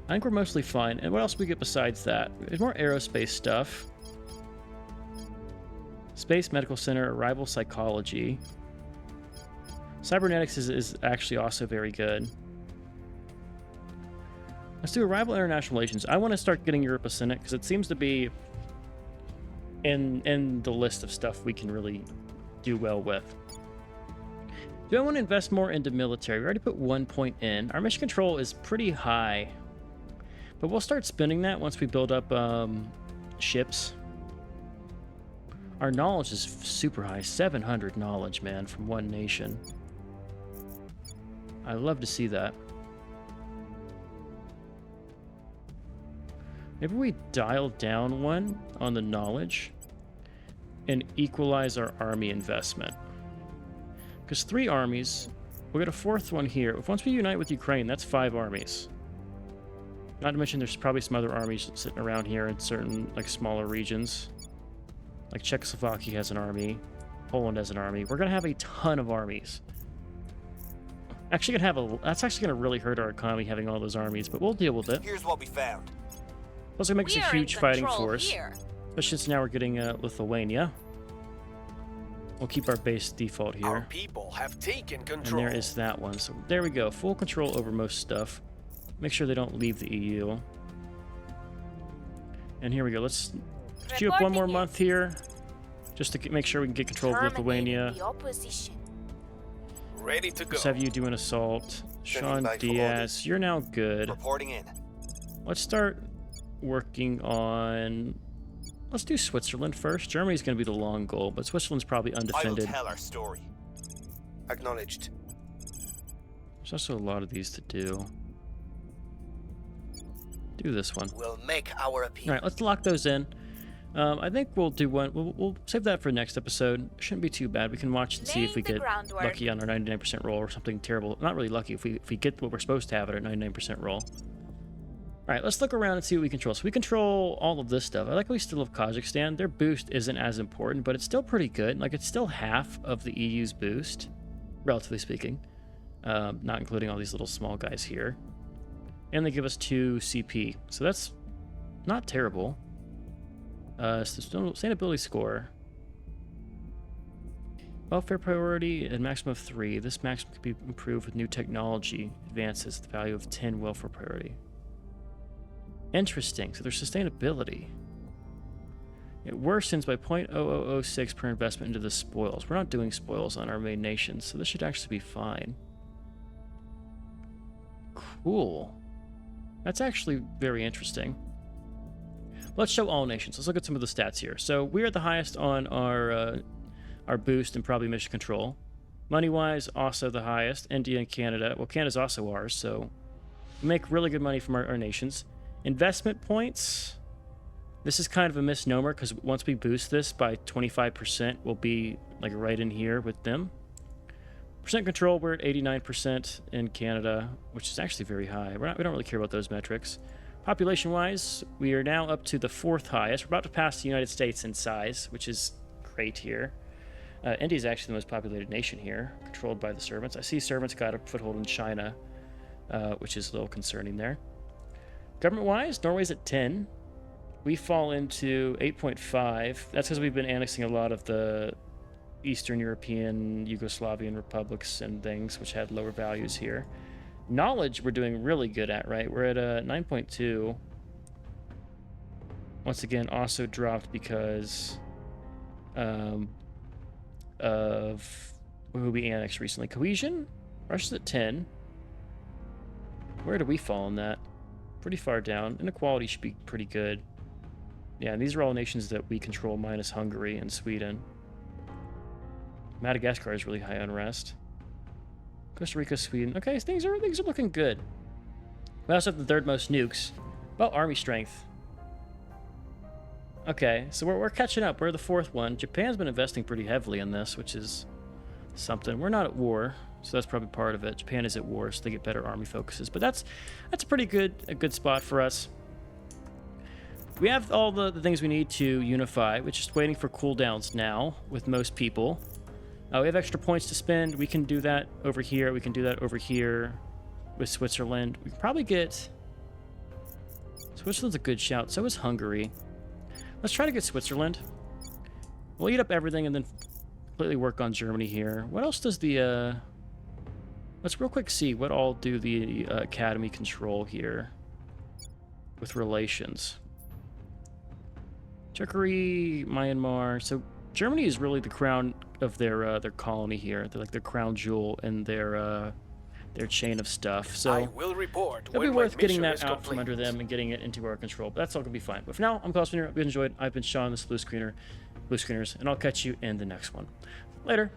I think we're mostly fine. And what else do we get besides that? There's more aerospace stuff. Space Medical Center, Arrival Psychology. Cybernetics is actually also very good. Let's do Arrival International Relations. I want to start getting Europe Ascendant because it seems to be in the list of stuff we can really do well with. Do I want to invest more into military? We already put 1 point in. Our mission control is pretty high, but we'll start spending that once we build up ships. Our knowledge is super high. 700 knowledge, man, from one nation. I love to see that. Maybe we dial down one on the knowledge. and equalize our army investment. Because 3 armies, we'll get a 4th one here. Once we unite with Ukraine, that's 5 armies. Not to mention there's probably some other armies sitting around here in certain like smaller regions. Like Czechoslovakia has an army. Poland has an army. We're going to have a ton of armies. Actually that's actually going to really hurt our economy having all those armies, but we'll deal with it. Here's what we found. Plus it makes We a are in huge fighting control force. here. Especially since now we're getting Lithuania. We'll keep our base default Our here. people have taken And control. there is that one. So there we go. Full control over most stuff. Make sure they don't leave the EU. And here we go. Let's queue up one more Reporting month here. Just to make sure we can get control of Lithuania. The opposition. Ready to go. Let's have you do an assault. Sean back for Diaz, you're now good. Reporting in. Let's start working on... Let's do Switzerland first. Germany's going to be the long goal, but Switzerland's probably I will undefended. tell our story. Acknowledged. There's also a lot of these to do. Do this one. We'll make our appeal. All right, let's lock those in. I think we'll do one. We'll save that for next episode. Shouldn't be too bad. We can watch and see if we Laying the get groundwork. lucky on our 99% roll or something terrible. Not really lucky. If we get what we're supposed to have at our 99% roll. All right, let's look around and see what we control. So we control all of this stuff. I like we still have Kazakhstan. Their boost isn't as important, but it's still pretty good. Like it's still half of the EU's boost, relatively speaking. Not including all these little small guys here. And they give us 2 CP. So that's not terrible. Sustainability score. Welfare priority and maximum of 3. This maximum can be improved with new technology advances. The value of 10 welfare priority. Interesting. So there's sustainability. It worsens by 0.0006 per investment into the spoils. We're not doing spoils on our main nations, so this should actually be fine. Cool. That's actually very interesting. Let's show all nations. Let's look at some of the stats here. So we are the highest on our boost and probably mission control. Money-wise, also the highest. India and Canada. Well, Canada's also ours, so we make really good money from our nations. Investment points. This is kind of a misnomer because once we boost this by 25%, we'll be like right in here with them. Percent control, we're at 89% in Canada, which is actually very high. We don't really care about those metrics. Population-wise, we are now up to the 4th highest. We're about to pass the United States in size, which is great here. India is actually the most populated nation here, controlled by the servants. I see servants got a foothold in China, which is a little concerning there. Government-wise, Norway's at 10. We fall into 8.5. That's because we've been annexing a lot of the Eastern European, Yugoslavian republics and things, which had lower values here. Knowledge we're doing really good at, right? We're at 9.2. Once again, also dropped because of who we annexed recently. Cohesion? Russia's at 10. Where do we fall in that? Pretty far down. Inequality should be pretty good. Yeah, and these are all nations that we control minus Hungary and Sweden. Madagascar is really high unrest. Costa Rica, Sweden. Okay, things are looking good. We also have the 3rd most nukes. Well, army strength. Okay, so we're catching up. We're the 4th one. Japan's been investing pretty heavily in this, which is something. We're not at war, so that's probably part of it. Japan is at war, so they get better army focuses. But that's a pretty good spot for us. We have all the things we need to unify. We're just waiting for cooldowns now with most people. We have extra points to spend. We can do that over here. We can do that over here with Switzerland. We can probably get... Switzerland's a good shout. So is Hungary. Let's try to get Switzerland. We'll eat up everything and then completely work on Germany here. What else does the... Let's real quick see what all do the Academy control here with relations. Chukri, Myanmar. So Germany is really the crown of their colony here. They're like their crown jewel in their chain of stuff. So I will report it'll be when worth my getting mission that is out from complete. under them and getting it into our control. But that's all gonna be fine. But for now, I'm Cosmin here. Hope you enjoyed. I've been Sean, this Blue Screeners, and I'll catch you in the next one. Later.